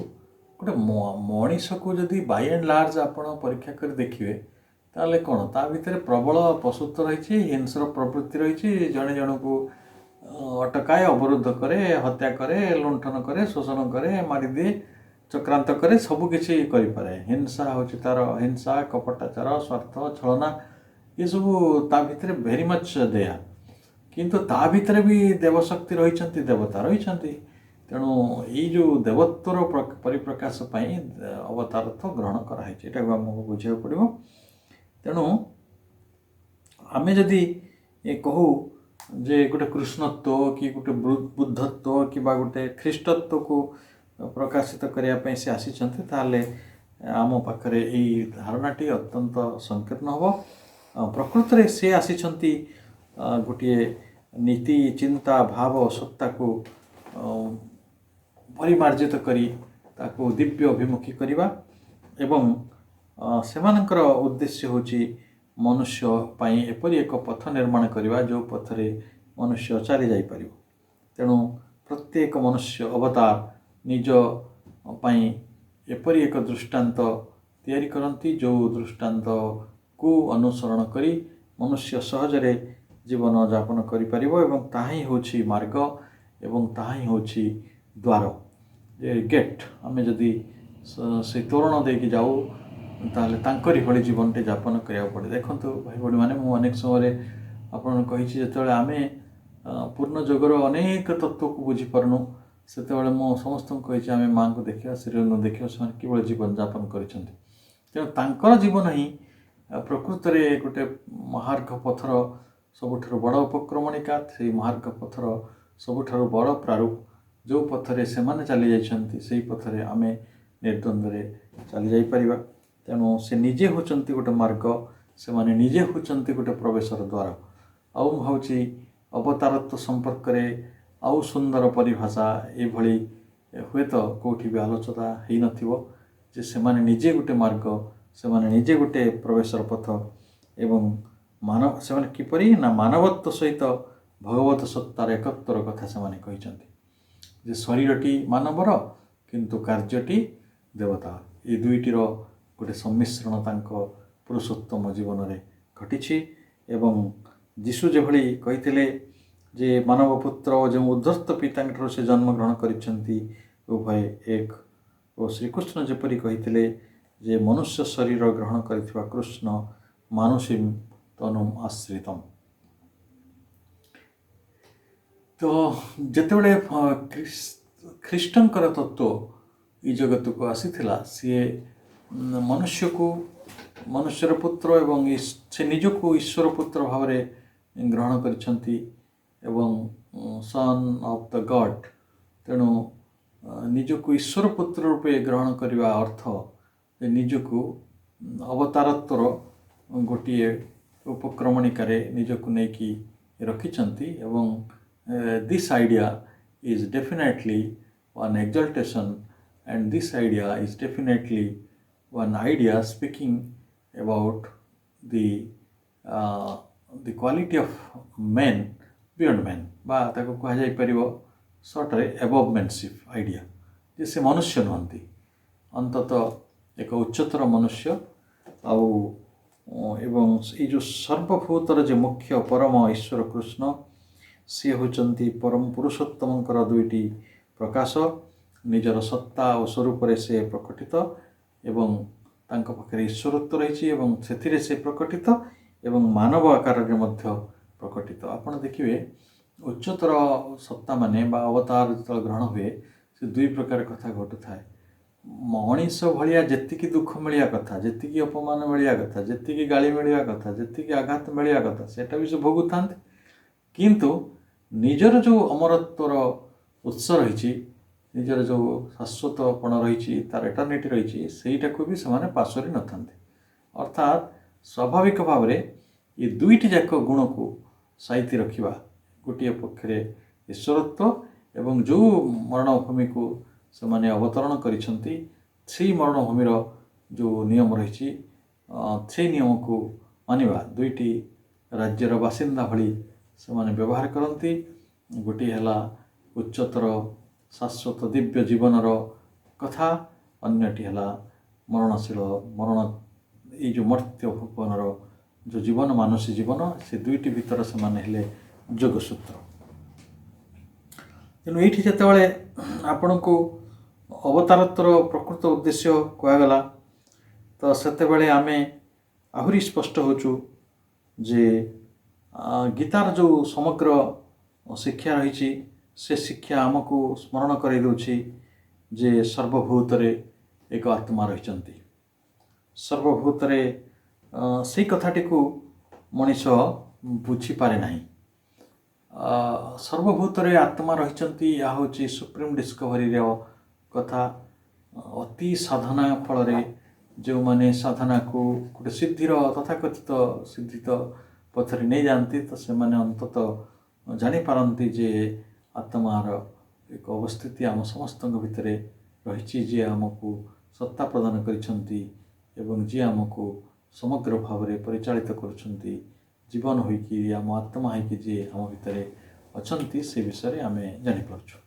ଗୋଟେ ମଣିଷକୁ ଯଦି ବାଇ ଆଣ୍ଡ ଲାର୍ଜ ଆପଣ ପରୀକ୍ଷା କରି ଦେଖିବେ, ताले कौन ता भितर प्रबल पशुत्व रही हिंसार प्रवृत्ति रही जड़े जन को अटकाए अवरुद्ध करे हत्या करे लुंठन करे शोषण करे मारिदिए चक्रांत करे सबकिछि करें हिंसा हूँ तार हिंसा कपटाचार स्वार्थ छलना ये सब ता भितर भेरी मच दया किंतु ता भितर भी देवशक्ति रही देवता रही तेणु ये जो देवत्वर परिप्रकाश पाई अवतार तो ग्रहण कराई आमको बुझा पड़ो तेणु आम जदि कहू जे गोटे कृष्णत्व कि गोटे बुद्धत्व कि गोटे ख्रीष्टत्व को प्रकाशित करने से आसीचंती ताले आम पाखरे यही धारणाटी अत्यंत संकीर्ण हम प्रकृत में से आसीचंती गोटे नीति चिंता भाव सत्ता को परिमार्जित करी ताको दिव्य अभिमुखी करवा एवं सेमानकर उद्देश्य होची मनुष्य पाई एपरी एक पथ निर्माण करवा जो पथरे मनुष्य चली जाई परिबो तेणु प्रत्येक मनुष्य अवतार निज पाई एपरी एक दृष्टांत तैयारी करती जो दृष्टांत को अनुसरण करी मनुष्य सहजरे जीवन यापन करि परिबो एवं ताही होची मार्ग एवं ताही होची द्वार जे गेट आम जदि से तोरण देकी जाऊ ताहले तांकरी भली जीवनटे यापन करिया पड़े देखो भाई भाई मैंने मुझे अनेक समय आपन कही जो आम पूर्ण जगर अनेक तत्व को बुझीपारनु से मो समस्त कही आम माँ को देखा श्रीरंग देखा से कि जीवन यापन कर जीवन ही प्रकृत में गोटे महार्घ पथर सबुठ बड़ उपक्रमणिका से महार्घ पथर सबुठ बड़ प्रारूप जो पथरे से माने चली जाइछंती से पथरे आम निर्द्वंद्व चली जाई परिबा तेणु से निजे होचंती गोटे मार्ग से माने निजे होचंती गोटे प्रवेशर द्वार आउ भावुची अवतारत्व संपर्क में आउ सुंदर परिभाषा ये हुए तो कौटी भी आलोचना हो नथिबो जे से माने निजे गोटे मार्ग से माने निजे गोटे प्रवेशर पथ एवं मानव से माने किपरि ना मानवत्व सहित भगवत सत्तार एकत्वर कथा से माने कहिसंती जे शरीरटी मानवर किंतु कार्यटी देवता ये दुईटीर गोटे सम्मिश्रण तांको पुरुषोत्तम जीवन में घटी एवं जीशु जेभली कही जे मानव पुत्र जो उद्धस्त पिता से जन्म ग्रहण करिसेंती उभय एक और श्रीकृष्ण जेपरी कही जे मनुष्य शरीर ग्रहण करिथिबा कृष्ण मानुषीम तनुम आश्रितम तो जितेबले ख्रीष्टंकर तत्व ये जगत को आसीथिला सी मनुष्य को मनुष्यर पुत्र एवं से निजको ईश्वर पुत्र भाव ग्रहण करिसेंती एवं सन ऑफ द गॉड तेणु निजको ईश्वर पुत्र रूपे ग्रहण करने अर्थ निजको अवतारत्वर गोटे उपक्रमणिकार निजको नेकी रखिछंती एवं this idea is definitely one exaltation and this idea is definitely one idea speaking about the quality of men beyond men बा ताको कहा जाई परिबो शॉर्ट रे above manship idea जे से मनुष्य नहंती अंततः एक उच्चतर मनुष्य आउ एवं ये जो सर्वभूतर जो मुख्य परम ईश्वर कृष्ण सी होचंती परम पुरुषोत्तमंकर दुईटी प्रकाश निजर सत्ता और स्वरूप से प्रकटित एवं तांको पाखरे ईश्वरत्व रही एवं सेथिरे से प्रकटित एवं मानव आकार रे मध्य प्रकटित आपण देखिए उच्चतर सत्ता माने बा अवतार जो ग्रहण हुए से दुई प्रकार कथा घटु थाए मनीष भाया जी दुख मिलिया कथा जी अपमान मिलिया कथा जी गाली मिलिया कथा जी आघात मिलिया कथा सेटा भी से भोगु था किंतु निजर जो अमरत्वर उत्स रही निजर जो शाश्वतपण रही तार एटर्निटी रही सेटा को भी से पाशरी न था अर्थात स्वाभाविक भाव में ये दुईटी जाक गुण को साइती रखा गोटे पक्षरे ईश्वरत्व एवं जो मरणभूमि को से माने अवतरण करिसेंती से मरणभूमिर जो नियम रही से नियम को मानिबा दुईटी राज्यर बासिंदा भली से माने व्यवहार करती गोटे है उच्चतर शाश्वत दिव्य जीवनर कथा अन्यटी है मरणशील मरण ये जो मर्त्य भुवनर जो जीवन मानसी जीवन से दुईटी भितर से माने हेले जोगसूत्र। तेणु ये जितेबाला आपण को अवतारत्वर प्रकृत उद्देश्य कहगला तो सेतेबेले आमे आहुरी स्पष्ट होचु जे गीतार जो समग्र शिक्षा रही से शिक्षा आमको स्मरण कर दौछि जे सर्वभूतरे एक आत्मा रही सर्वभूतरे से कथाटी को मनीष बुझीपारे ना सर्वभूतरे आत्मा रही या हूँ सुप्रीम डिस्कवरी कथा अति साधना फल जो माने साधना को गोटे सिद्धिर तथाकथित सिद्धित पथरे नहीं जाती तो से माने अंततः जानीपारती जे आत्मार एक अवस्थिति आम समस्त भितर रही जी आमको सत्ता प्रदान करिसेंती एवं जी आमको समग्र भाव में परिचालित करुछंती जीवन होइकी आम आत्मा होइकी जी आम भितर अछंती से विषय आम जानीपारछु।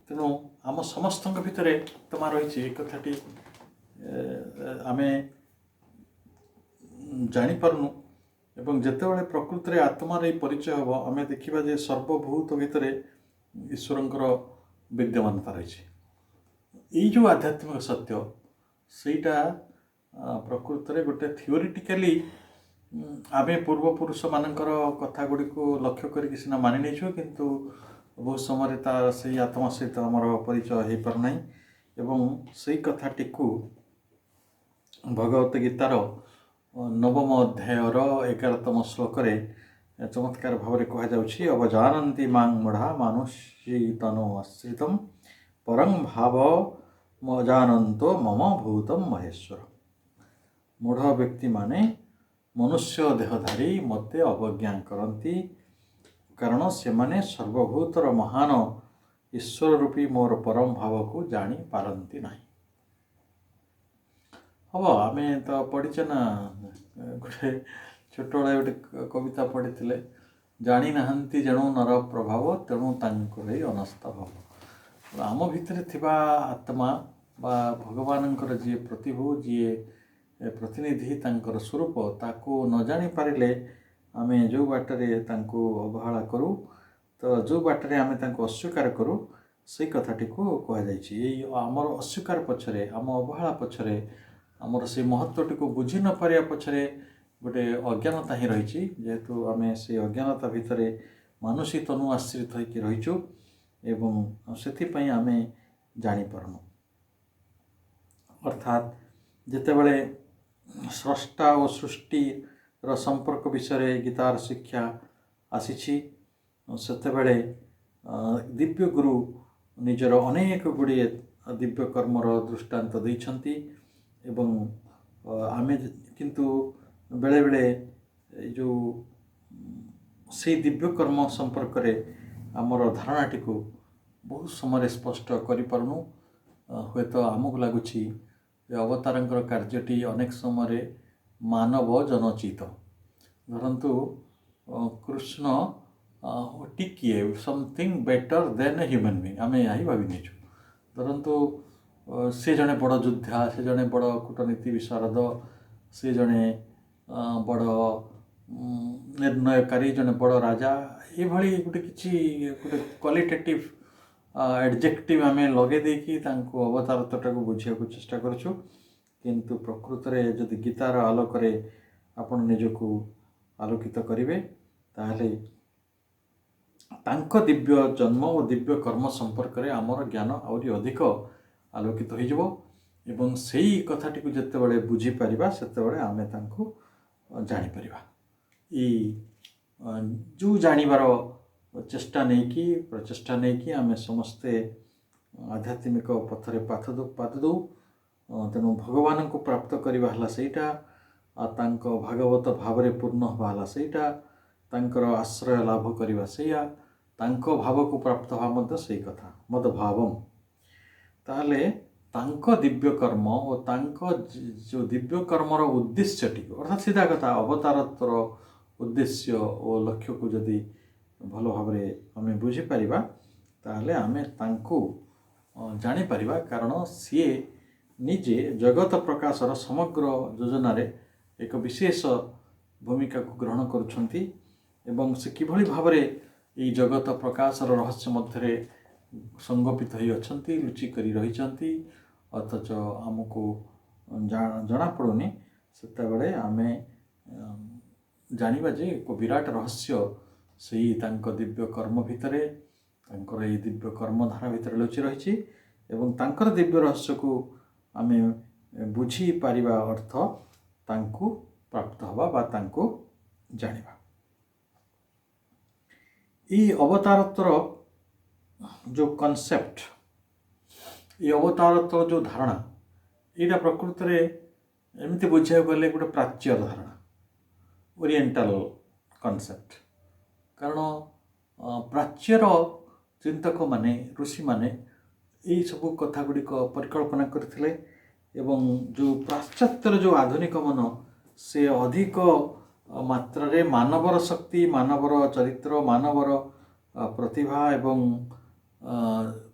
तेणु आम समस्त भितर आत्मा रही कथाटी आम जानीपारनु एवं जितेबाला प्रकृति में आत्मार ये परिचय हम आम देखा जे सर्वभूत भितर ईश्वरंकर विद्यमानता रही ये जो आध्यात्मिक सत्य सेटा प्रकृति में गोटे थियोरिटिकली आम पूर्वपुरुष मानकर कथा गुड़ी को लक्ष्य करके सीना मानि नहीं किंतु बहुत समय तार से आत्मा सहित आमर परिचय हो पारना एवं से कथाटी को भगवत गीतार नवम अध्यायर 11तम श्लोक चमत्कार भाव में कहुच्छी अवजानती मां मूढ़ा मानुषी तनु आश्रित परं भाव जानंतो मम भूतम महेश्वर। मूढ़ व्यक्ति माने मनुष्य देहधारी मते अवज्ञा करती कारण से माने सर्वभूतर महान ईश्वर रूपी मोर परम भाव को जानी पारती नहीं। हम आम तो पढ़ीचे ना गोटे छोट गोटे कविता पढ़ी जानी नाहंती जेणु नर प्रभाव तेणु तांकर अनास्था भाव। आम भितर थिबा आत्मा बा भगवानंकर जी प्रतिभू जी प्रतिनिधि तांकर स्वरूप ताको न जानी पारिले आम जो बाटरे तांको अवहेला करूँ तो जो बाटरे आम तांको अस्वीकार करूँ से कथाटी को कहुई आमर अस्वीकार पछरे आम अवहेला पछरे आमर से महत्वटी को बुझी न पारिया पछरे गोटे अज्ञानता ही रही जेहेतु आम से अज्ञानता भितर मानुषी तनु आश्रित होकर रहीचु एवं से आम जानीपारनु। अर्थात जितेबाला स्रष्टा और सृष्टि संपर्क विषय गीतार शिक्षा आसी सेतेबेले दिव्य गुरु निजर अनेक गुड़िए दिव्य कर्मर दृष्टांत देइछंती एवं आमे किंतु बेले बेले जो से दिव्य कर्म संपर्क में आमर धारणाटी को बहुत समय स्पष्ट करिपारुनु। हुए तो आमको लगुच अवतारंकर कार्यटी अनेक समय मानव जनचित धरतु कृष्ण टिकिए something better than human being आम यही भावी नहीं धरतु से जड़े बड़ योद्धा से जड़े बड़ कूटनीति विशारद से जड़े बड़ निर्णयकारी जड़े बड़ राजा ये गोटे किसी गोटे क्वालिटेटिव एडजेक्टिव आम लगे देकी अवतारता को बुझा चेष्टा करूँ किंतु प्रकृत में जदि गीतार आलोक आपण निजको आलोकित करेंगे ताहले तांको दिव्य जन्म और दिव्य कर्म संपर्क में आमर ज्ञान आहरी अधिक आलोकित हो एवं सही कथाटी को जितेबाला बुझीपर से आम जापर जो जानिबार चेष्टा नहीं कि प्रचेष्टा नहीं कि आम समस्ते आध्यात्मिक पथरे पाद दौ तेणु भगवान को प्राप्त करवा सेटा तांको भागवत भाव में पूर्ण हवा सेटा तांकर आश्रय लाभ करवा सेया तांको भाव को प्राप्त हवा से कथा मद भावम ताहले तांको दिव्य कर्म और तांको जो दिव्य कर्मर उद्देश्यटी अर्थात सीधा कथा अवतारत्वर उद्देश्य और लक्ष्य को जदि भल भाव आम बुझीपर ताहले आम तांको जानीपर कारण सी ନିଜେ ଜଗତ ପ୍ରକାଶର ସମଗ୍ର ଯୋଜନାରେ ଏକ ବିଶେଷ ଭୂମିକାକୁ ଗ୍ରହଣ କରୁଛନ୍ତି ଏବଂ ସେ କିଭଳି ଭାବରେ ଏହି ଜଗତ ପ୍ରକାଶର ରହସ୍ୟ ମଧ୍ୟରେ ସଂଗୋପିତ ହୋଇ ଅଛନ୍ତି, ଲୁଚିକରି ରହିଛନ୍ତି, ଅଥଚ ଆମକୁ ଜଣାପଡ଼ୁନି। ସେତେବେଳେ ଆମେ ଜାଣିବା ଯେ ଏକ ବିରାଟ ରହସ୍ୟ ସେହି ତାଙ୍କ ଦିବ୍ୟ କର୍ମ ଭିତରେ, ତାଙ୍କର ଏହି ଦିବ୍ୟ କର୍ମଧାରା ଭିତରେ ଲୁଚି ରହିଛି ଏବଂ ତାଙ୍କର ଦିବ୍ୟ ରହସ୍ୟକୁ ଆମେ ବୁଝିପାରିବା ଅର୍ଥ ତାଙ୍କୁ ପ୍ରାପ୍ତ ହେବା ବା ତାଙ୍କୁ ଜାଣିବା। ଏହି ଅବତାରତ୍ୱର ଯେଉଁ କନସେପ୍ଟ, এই ଅବତାରତ୍ୱର ଯେଉଁ ଧାରଣା, ଏଇଟା ପ୍ରକୃତରେ ଏମିତି ବୁଝିବାକୁ ଗଲେ ଗୋଟେ ପ୍ରାଚ୍ୟର ଧାରଣା, ଓରିଏଣ୍ଟାଲ କନସେପ୍ଟ। କାରଣ ପ୍ରାଚ୍ୟର ଚିନ୍ତକମାନେ, ଋଷିମାନେ ଏହିସବୁ କଥା ଗୁଡ଼ିକ ପରିକଳ୍ପନା କରିଥିଲେ ଏବଂ ଯେଉଁ ପାଶ୍ଚାତ୍ୟର ଯେଉଁ ଆଧୁନିକ ମନ, ସେ ଅଧିକ ମାତ୍ରାରେ ମାନବର ଶକ୍ତି, ମାନବର ଚରିତ୍ର, ମାନବର ପ୍ରତିଭା ଏବଂ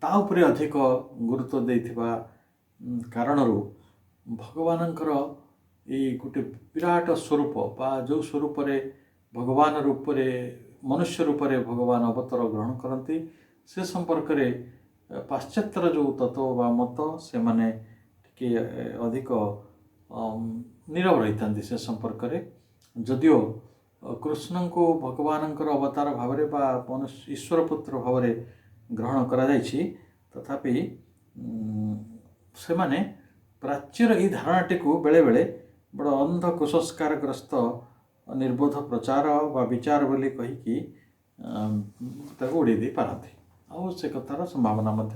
ତା ଉପରେ ଅଧିକ ଗୁରୁତ୍ୱ ଦେଇଥିବା କାରଣରୁ ଭଗବାନଙ୍କର ଏଇ ଗୋଟେ ବିରାଟ ସ୍ୱରୂପ ବା ଯେଉଁ ସ୍ୱରୂପରେ ଭଗବାନ ରୂପରେ, ମନୁଷ୍ୟ ରୂପରେ ଭଗବାନ ଅବତାର ଗ୍ରହଣ କରନ୍ତି, ସେ ସମ୍ପର୍କରେ ପାଶ୍ଚାତ୍ୟର ଯେଉଁ ତତ୍ତ୍ୱ ବା ମତ, ସେମାନେ ଟିକେ ଅଧିକ ନୀରବ ରହିଥାନ୍ତି ସେ ସମ୍ପର୍କରେ। ଯଦିଓ କୃଷ୍ଣଙ୍କୁ ଭଗବାନଙ୍କର ଅବତାର ଭାବରେ ବା ଈଶ୍ୱର ପୁତ୍ର ଭାବରେ ଗ୍ରହଣ କରାଯାଇଛି, ତଥାପି ସେମାନେ ପ୍ରାଚ୍ୟର ଏହି ଧାରଣାଟିକୁ ବେଳେବେଳେ ବଡ଼ ଅନ୍ଧ କୁସଂସ୍କାରଗ୍ରସ୍ତ ନିର୍ବୋଧ ପ୍ରଚାର ବା ବିଚାର ବୋଲି କହିକି ତାକୁ ଉଡ଼େଇ ଦେଇପାରନ୍ତି, ଆଉ ସେ କଥାର ସମ୍ଭାବନା ମଧ୍ୟ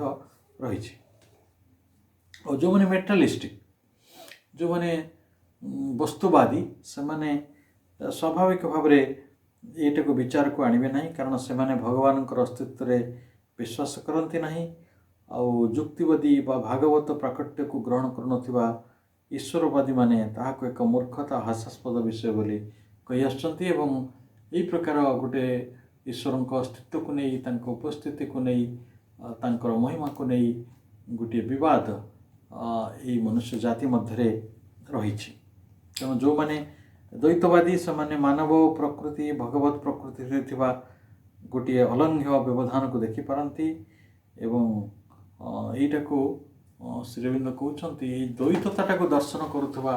ରହିଛି। ଆଉ ଯେଉଁମାନେ ମେଟାଲିଷ୍ଟିକ୍, ଯେଉଁମାନେ ବସ୍ତୁବାଦୀ, ସେମାନେ ସ୍ୱାଭାବିକ ଭାବରେ ଏଇଟାକୁ ବିଚାରକୁ ଆଣିବେ ନାହିଁ, କାରଣ ସେମାନେ ଭଗବାନଙ୍କର ଅସ୍ତିତ୍ୱରେ ବିଶ୍ୱାସ କରନ୍ତି ନାହିଁ। ଆଉ ଯୁକ୍ତିବାଦୀ ବା ଭାଗବତ ପ୍ରାକଟ୍ୟକୁ ଗ୍ରହଣ କରୁନଥିବା ଈଶ୍ୱରବାଦୀମାନେ ତାହାକୁ ଏକ ମୂର୍ଖତା, ହାସ୍ୟାସ୍ପଦ ବିଷୟ ବୋଲି କହି ଆସୁଛନ୍ତି ଏବଂ ଏହି ପ୍ରକାର ଗୋଟେ ଈଶ୍ୱରଙ୍କ ଅସ୍ତିତ୍ୱକୁ ନେଇ, ତାଙ୍କ ଉପସ୍ଥିତିକୁ ନେଇ, ତାଙ୍କର ମହିମାକୁ ନେଇ ଗୋଟିଏ ବିବାଦ ଏହି ମନୁଷ୍ୟ ଜାତି ମଧ୍ୟରେ ରହିଛି। ତେଣୁ ଯେଉଁମାନେ ଦ୍ୱୈତବାଦୀ, ସେମାନେ ମାନବ ପ୍ରକୃତି, ଭଗବତ ପ୍ରକୃତିରେ ଥିବା ଗୋଟିଏ ଅଲଙ୍ଘ୍ୟ ବ୍ୟବଧାନକୁ ଦେଖିପାରନ୍ତି ଏବଂ ଏଇଟାକୁ ଶ୍ରୀଅରବିନ୍ଦ କହୁଛନ୍ତି, ଏଇ ଦ୍ୱୈତତାଟାକୁ ଦର୍ଶନ କରୁଥିବା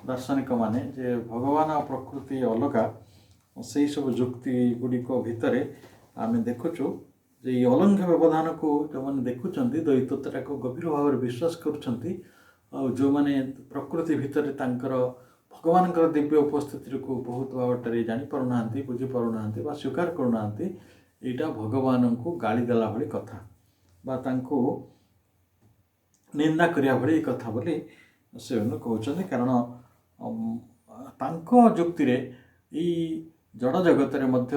ଦାର୍ଶନିକମାନେ ଯେ ଭଗବାନ ଆଉ ପ୍ରକୃତି ଅଲଗା, ସେହି ସବୁ ଯୁକ୍ତି ଗୁଡ଼ିକ ଭିତରେ ଆମେ ଦେଖୁଛୁ ଯେ ଏଇ ଅଲଙ୍ଘ୍ୟ ବ୍ୟବଧାନକୁ ଯେଉଁମାନେ ଦେଖୁଛନ୍ତି, ଦ୍ୱୈତତାଟାକୁ ଗଭୀର ଭାବରେ ବିଶ୍ୱାସ କରୁଛନ୍ତି, ଆଉ ଯେଉଁମାନେ ପ୍ରକୃତି ଭିତରେ ତାଙ୍କର ଭଗବାନଙ୍କର ଦିବ୍ୟ ଉପସ୍ଥିତିକୁ ବହୁତ ଭାବରେ ଜାଣିପାରୁନାହାନ୍ତି, ବୁଝିପାରୁନାହାନ୍ତି ବା ସ୍ୱୀକାର କରୁନାହାନ୍ତି, ଏଇଟା ଭଗବାନଙ୍କୁ ଗାଳି ଦେଲା ଭଳି କଥା ବା ତାଙ୍କୁ ନିନ୍ଦା କରିବା ଭଳି କଥା ବୋଲି ସେ କହୁଛନ୍ତି। କାରଣ ତାଙ୍କ ଯୁକ୍ତିରେ ଏଇ ଜଡ଼ ଜଗତରେ ମଧ୍ୟ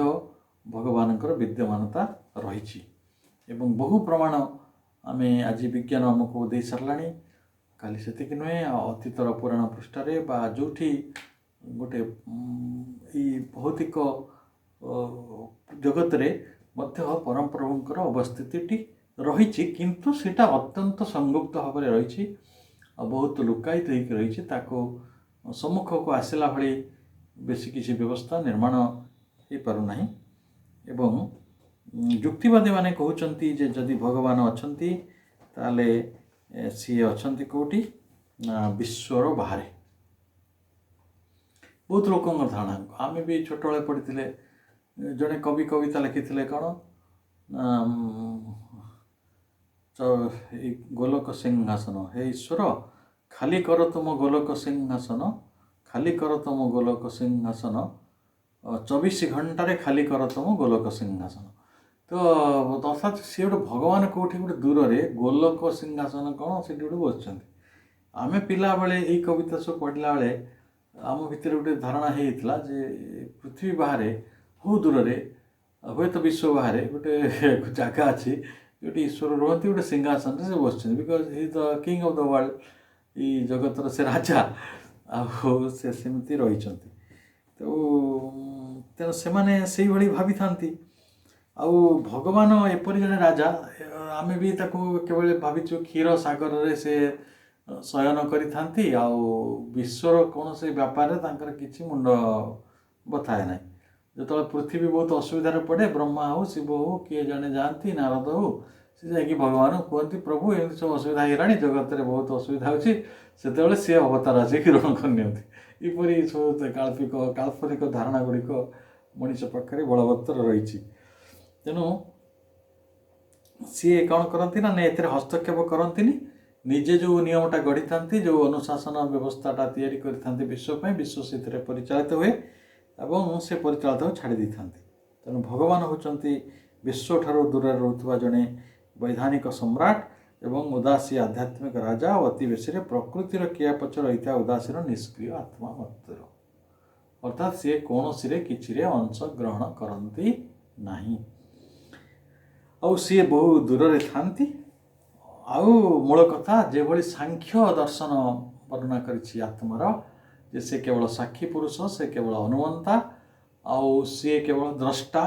ଭଗବାନଙ୍କର ବିଦ୍ୟମାନତା ରହିଛି ଏବଂ ବହୁ ପ୍ରମାଣ ଆମେ ଆଜି ବିଜ୍ଞାନ ଆମକୁ ଦେଇ ସାରିଲାଣି। ଖାଲି ସେତିକି ନୁହେଁ, ଅତୀତର ପୁରାଣ ପୃଷ୍ଠାରେ ବା ଯେଉଁଠି ଗୋଟେ ଏଇ ଭୌତିକ ଜଗତରେ ମଧ୍ୟ ପରମପ୍ରଭୁଙ୍କର ଅବସ୍ଥିତିଟି ରହିଛି, କିନ୍ତୁ ସେଇଟା ଅତ୍ୟନ୍ତ ସଂଗୁପ୍ତ ଭାବରେ ରହିଛି ଆଉ ବହୁତ ଲୁକାୟିତ ହେଇକି ରହିଛି। ତାକୁ ସମ୍ମୁଖକୁ ଆସିଲା ଭଳି ବେଶୀ କିଛି ବ୍ୟବସ୍ଥା ନିର୍ମାଣ ହେଇପାରୁନାହିଁ ଏବଂ ଯୁକ୍ତିବାଦୀମାନେ କହୁଛନ୍ତି ଯେ ଯଦି ଭଗବାନ ଅଛନ୍ତି ତାହେଲେ ସିଏ ଅଛନ୍ତି କେଉଁଠି ନା ବିଶ୍ୱର ବାହାରେ। ବହୁତ ଲୋକଙ୍କର ଧାରଣା, ଆମେ ବି ଛୋଟବେଳେ ପଢ଼ିଥିଲେ, ଜଣେ କବି କବିତା ଲେଖିଥିଲେ କ'ଣ, ଏଇ ଗୋଲକ ସିଂହାସନ, ହେ ଈଶ୍ୱର ଖାଲି କର ତୁମ ଗୋଲକ ସିଂହାସନ, ଖାଲି କର ତୁମ ଗୋଲକ ସିଂହାସନ, 24 ଘଣ୍ଟାରେ ଖାଲି କର ତୁମ ଗୋଲକ ସିଂହାସନ। ତ ଅର୍ଥାତ୍ ସିଏ ଗୋଟେ ଭଗବାନ କେଉଁଠି ଗୋଟେ ଦୂରରେ, ଗୋଲକ ସିଂହାସନ କ'ଣ ସେଠି ଗୋଟେ ବସିଛନ୍ତି। ଆମେ ପିଲାବେଳେ ଏଇ କବିତା ସବୁ ପଢ଼ିଲା ବେଳେ ଆମ ଭିତରେ ଗୋଟେ ଧାରଣା ହେଇଯାଇଥିଲା ଯେ ପୃଥିବୀ ବାହାରେ ବହୁ ଦୂରରେ, ହୁଏତ ବିଶ୍ୱ ବାହାରେ ଗୋଟେ ଜାଗା ଅଛି ଯେଉଁଠି ଈଶ୍ୱର ରୁହନ୍ତି, ଗୋଟେ ସିଂହାସନରେ ସେ ବସିଛନ୍ତି, because Hi the king of the world, ଏଇ ଜଗତର ସେ ରାଜା, ଆଉ ସେ ସେମିତି ରହିଛନ୍ତି। ତେଣୁ ସେମାନେ ସେଇଭଳି ଭାବିଥାନ୍ତି। ଆଉ ଭଗବାନ ଏପରି ଜଣେ ରାଜା, ଆମେ ବି ତାକୁ କେବଳ ଭାବିଛୁ କ୍ଷୀର ସାଗରରେ ସେ ଶୟନ କରିଥାନ୍ତି ଆଉ ବିଶ୍ୱର କୌଣସି ବ୍ୟାପାରରେ ତାଙ୍କର କିଛି ମୁଣ୍ଡ ବଥାଏ ନାହିଁ। ଯେତେବେଳେ ପୃଥିବୀ ବହୁତ ଅସୁବିଧାରେ ପଡ଼େ ବ୍ରହ୍ମା ହଉ ଶିବ ହଉ କିଏ ଜଣେ ଯାଆନ୍ତି, ନାରଦ ହଉ, ସେ ଯାଇକି ଭଗବାନଙ୍କୁ କୁହନ୍ତି ପ୍ରଭୁ ଏମିତି ସବୁ ଅସୁବିଧା ହେଇଗଲାଣି, ଜଗତରେ ବହୁତ ଅସୁବିଧା ହେଉଛି, ସେତେବେଳେ ସିଏ ଅବତାର ଆସି ଗ୍ରହଣ କରିନିଅନ୍ତି। ଏପରି ସବୁ କାଳ୍ପନିକ ଧାରଣା ଗୁଡ଼ିକ ମଣିଷ ପାଖରେ ବଳବତ୍ତର ରହିଛି। ତେଣୁ ସିଏ କ'ଣ କରନ୍ତି ନା ଏଥିରେ ହସ୍ତକ୍ଷେପ କରନ୍ତିନି। ନିଜେ ଯେଉଁ ନିୟମଟା ଗଢ଼ିଥାନ୍ତି, ଯେଉଁ ଅନୁଶାସନ ବ୍ୟବସ୍ଥାଟା ତିଆରି କରିଥାନ୍ତି ବିଶ୍ୱ ପାଇଁ, ବିଶ୍ୱ ସେଥିରେ ପରିଚାଳିତ ହୁଏ ଏବଂ ସେ ପରିଚାଳିତକୁ ଛାଡ଼ି ଦେଇଥାନ୍ତି। ତେଣୁ ଭଗବାନ ହେଉଛନ୍ତି ବିଶ୍ୱଠାରୁ ଦୂରରେ ରହୁଥିବା ଜଣେ ବୈଧାନିକ ସମ୍ରାଟ ଏବଂ ଉଦାସୀ ଆଧ୍ୟାତ୍ମିକ ରାଜା ଓ ଅତି ବେଶୀରେ ପ୍ରକୃତିର କ୍ରିୟା ପଛରେ ରହିଥିବା ଉଦାସୀର ନିଷ୍କ୍ରିୟ ଆତ୍ମା ମାତ୍ର। ଅର୍ଥାତ୍ ସିଏ କୌଣସିରେ କିଛିରେ ଅଂଶ ଗ୍ରହଣ କରନ୍ତି ନାହିଁ ଆଉ ସିଏ ବହୁ ଦୂରରେ ଥାନ୍ତି। ଆଉ ମୂଳ କଥା, ଯେଭଳି ସାଂଖ୍ୟ ଦର୍ଶନ ବର୍ଣ୍ଣନା କରିଛି ଆତ୍ମାର, ଯେ ସେ କେବଳ ସାକ୍ଷୀ ପୁରୁଷ, ସେ କେବଳ ଅନୁମନ୍ତା ଆଉ ସିଏ କେବଳ ଦ୍ରଷ୍ଟା,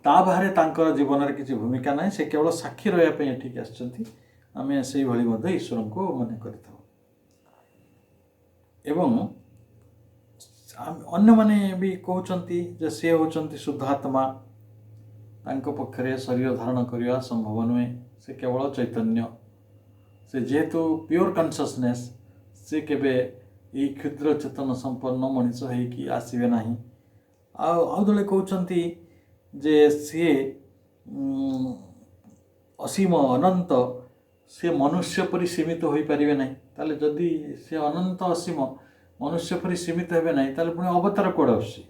ତା ବାହାରେ ତାଙ୍କର ଜୀବନରେ କିଛି ଭୂମିକା ନାହିଁ, ସେ କେବଳ ସାକ୍ଷୀ ରହିବା ପାଇଁ ଏଠିକି ଆସିଛନ୍ତି। ଆମେ ସେଇଭଳି ମଧ୍ୟ ଈଶ୍ୱରଙ୍କୁ ମନେ କରିଥାଉ। ଏବଂ ଅନ୍ୟମାନେ ବି କହୁଛନ୍ତି ଯେ ସେ ହେଉଛନ୍ତି ଶୁଦ୍ଧ ଆତ୍ମା, ତାଙ୍କ ପକ୍ଷରେ ଶରୀର ଧାରଣ କରିବା ସମ୍ଭବ ନୁହେଁ, ସେ କେବଳ ଚୈତନ୍ୟ, ସେ ଯେହେତୁ ପିଓର କନସିୟସନେସ୍, ସେ କେବେ ଏଇ କ୍ଷୁଦ୍ର ଚେତନ ସମ୍ପନ୍ନ ମଣିଷ ହେଇକି ଆସିବେ ନାହିଁ। ଆଉ ଜଣେ କହୁଛନ୍ତି ଯେ ସିଏ ଅସୀମ ଅନନ୍ତ, ସେ ମନୁଷ୍ୟ ପରି ସୀମିତ ହୋଇପାରିବେ ନାହିଁ। ତାହେଲେ ଯଦି ସେ ଅନନ୍ତ ଅସୀମ ମନୁଷ୍ୟ ପରି ସୀମିତ ହେବେ ନାହିଁ, ତାହେଲେ ପୁଣି ଅବତାର କୁଆଡ଼େ ଆସୁଛି?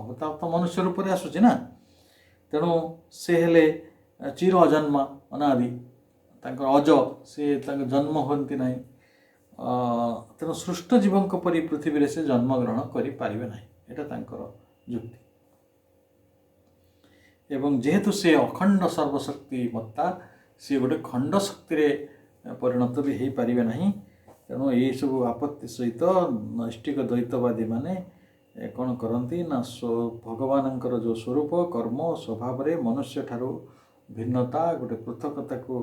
ଅବତାର ତ ମନୁଷ୍ୟ ରୂପରେ ଆସୁଛି ନା। ତେଣୁ ସେ ହେଲେ ଚିର ଅଜନ୍ମା, ଅନାଦି, ତାଙ୍କର ଅଜ, ସେ ତାଙ୍କ ଜନ୍ମ ହୁଅନ୍ତି ନାହିଁ। ତେଣୁ ସୃଷ୍ଟ ଜୀବଙ୍କ ପରି ପୃଥିବୀରେ ସେ ଜନ୍ମଗ୍ରହଣ କରିପାରିବେ ନାହିଁ, ଏଇଟା ତାଙ୍କର ଯୁକ୍ତି। ଏବଂ ଯେହେତୁ ସେ ଅଖଣ୍ଡ ସର୍ବଶକ୍ତି ମତ୍ତା, ସିଏ ଗୋଟେ ଖଣ୍ଡ ଶକ୍ତିରେ ପରିଣତ ବି ହେଇପାରିବେ ନାହିଁ। ତେଣୁ ଏହିସବୁ ଆପତ୍ତି ସହିତ ନୈଷ୍ଠିକ ଦ୍ୱୈତବାଦୀ ମାନେ କ'ଣ କରନ୍ତି ନା ଭଗବାନଙ୍କର ଯେଉଁ ସ୍ୱରୂପ, କର୍ମ ଓ ସ୍ୱଭାବରେ ମନୁଷ୍ୟଠାରୁ ଭିନ୍ନତା, ଗୋଟେ ପୃଥକତାକୁ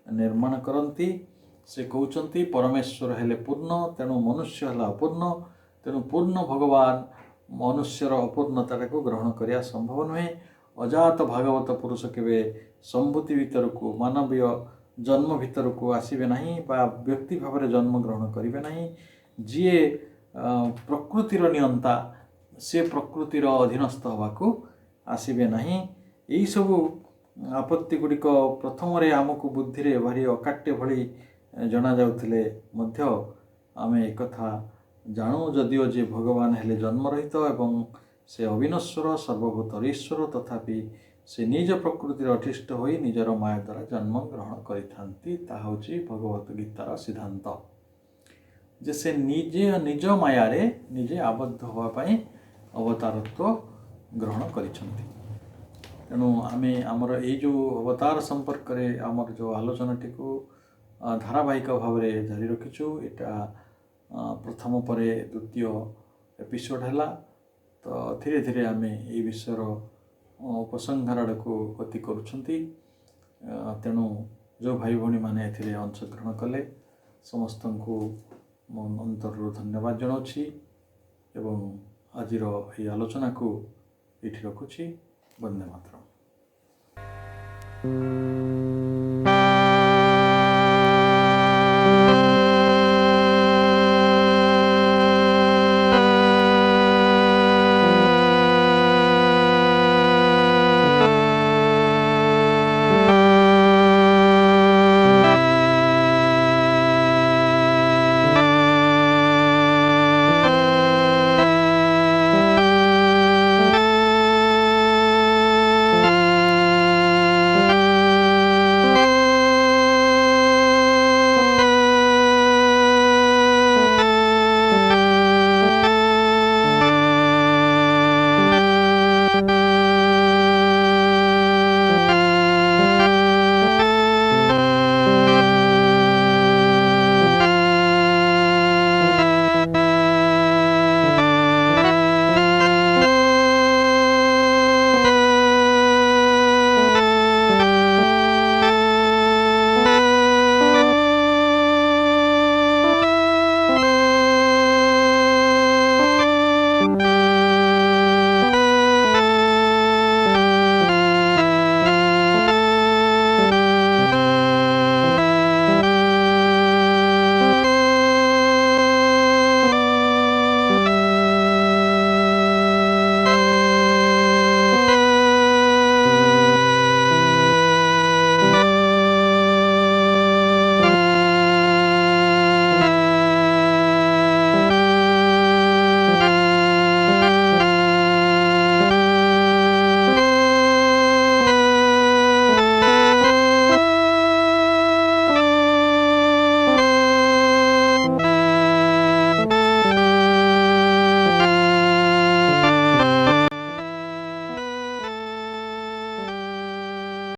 ନିର୍ମାଣ କରନ୍ତି। ସେ କହୁଛନ୍ତି ପରମେଶ୍ୱର ହେଲେ ପୂର୍ଣ୍ଣ, ତେଣୁ ମନୁଷ୍ୟ ହେଲା ଅପୂର୍ଣ୍ଣ। ତେଣୁ ପୂର୍ଣ୍ଣ ଭଗବାନ ମନୁଷ୍ୟର ଅପୂର୍ଣ୍ଣତାଟାକୁ ଗ୍ରହଣ କରିବା ସମ୍ଭବ ନୁହେଁ। ଅଜାତ ଭାଗବତ ପୁରୁଷ କେବେ ସମ୍ଭୂତି ଭିତରକୁ, ମାନବୀୟ ଜନ୍ମ ଭିତରକୁ ଆସିବେ ନାହିଁ ବା ବ୍ୟକ୍ତି ଭାବରେ ଜନ୍ମଗ୍ରହଣ କରିବେ ନାହିଁ। ଯିଏ ପ୍ରକୃତିର ନିୟନ୍ତା, ସେ ପ୍ରକୃତିର ଅଧୀନସ୍ଥ ହେବାକୁ ଆସିବେ ନାହିଁ। ଏହିସବୁ ଆପତ୍ତି ଗୁଡ଼ିକ ପ୍ରଥମରେ ଆମକୁ ବୁଦ୍ଧିରେ ଭାରି ଅକାଟ୍ୟ ଭଳି ଜଣାଯାଉଥିଲେ ମଧ୍ୟ ଆମେ ଏକଥା ଜାଣୁ, ଯଦିଓ ଯେ ଭଗବାନ ହେଲେ ଜନ୍ମରହିତ ଏବଂ ସେ ଅବିନଶ୍ୱର ସର୍ବଭୂତର ଈଶ୍ୱର, ତଥାପି ସେ ନିଜ ପ୍ରକୃତିର ଅଠିଷ୍ଠ ହୋଇ ନିଜର ମାୟା ଦ୍ୱାରା ଜନ୍ମ ଗ୍ରହଣ କରିଥାନ୍ତି। ତାହା ହେଉଛି ଭଗବତ ଗୀତାର ସିଦ୍ଧାନ୍ତ, ଯେ ସେ ନିଜ ମାୟାରେ ନିଜେ ଆବଦ୍ଧ ହେବା ପାଇଁ ଅବତାରତ୍ୱ ଗ୍ରହଣ କରିଛନ୍ତି। ତେଣୁ ଆମେ ଆମର ଏଇ ଯେଉଁ ଅବତାର ସମ୍ପର୍କରେ ଆମର ଯେଉଁ ଆଲୋଚନାଟିକୁ ଧାରାବାହିକ ଭାବରେ ଜାରି ରଖିଛୁ। ଏଇଟା ପ୍ରଥମ ପରେ ଦ୍ୱିତୀୟ ଏପିସୋଡ଼ ହେଲା। ତ ଧୀରେ ଧୀରେ ଆମେ ଏଇ ବିଷୟର ଉପସଂହାର ଆଡ଼କୁ ଗତି କରୁଛନ୍ତି। ତେଣୁ ଯେଉଁ ଭାଇ ଭଉଣୀମାନେ ଏଥିରେ ଅଂଶଗ୍ରହଣ କଲେ ସମସ୍ତଙ୍କୁ ମୁଁ ଅନ୍ତରରୁ ଧନ୍ୟବାଦ ଜଣାଉଛି ଏବଂ ଆଜିର ଏହି ଆଲୋଚନାକୁ ଏଇଠି ରଖୁଛି। ବନ୍ଦେ ମାତରମ୍।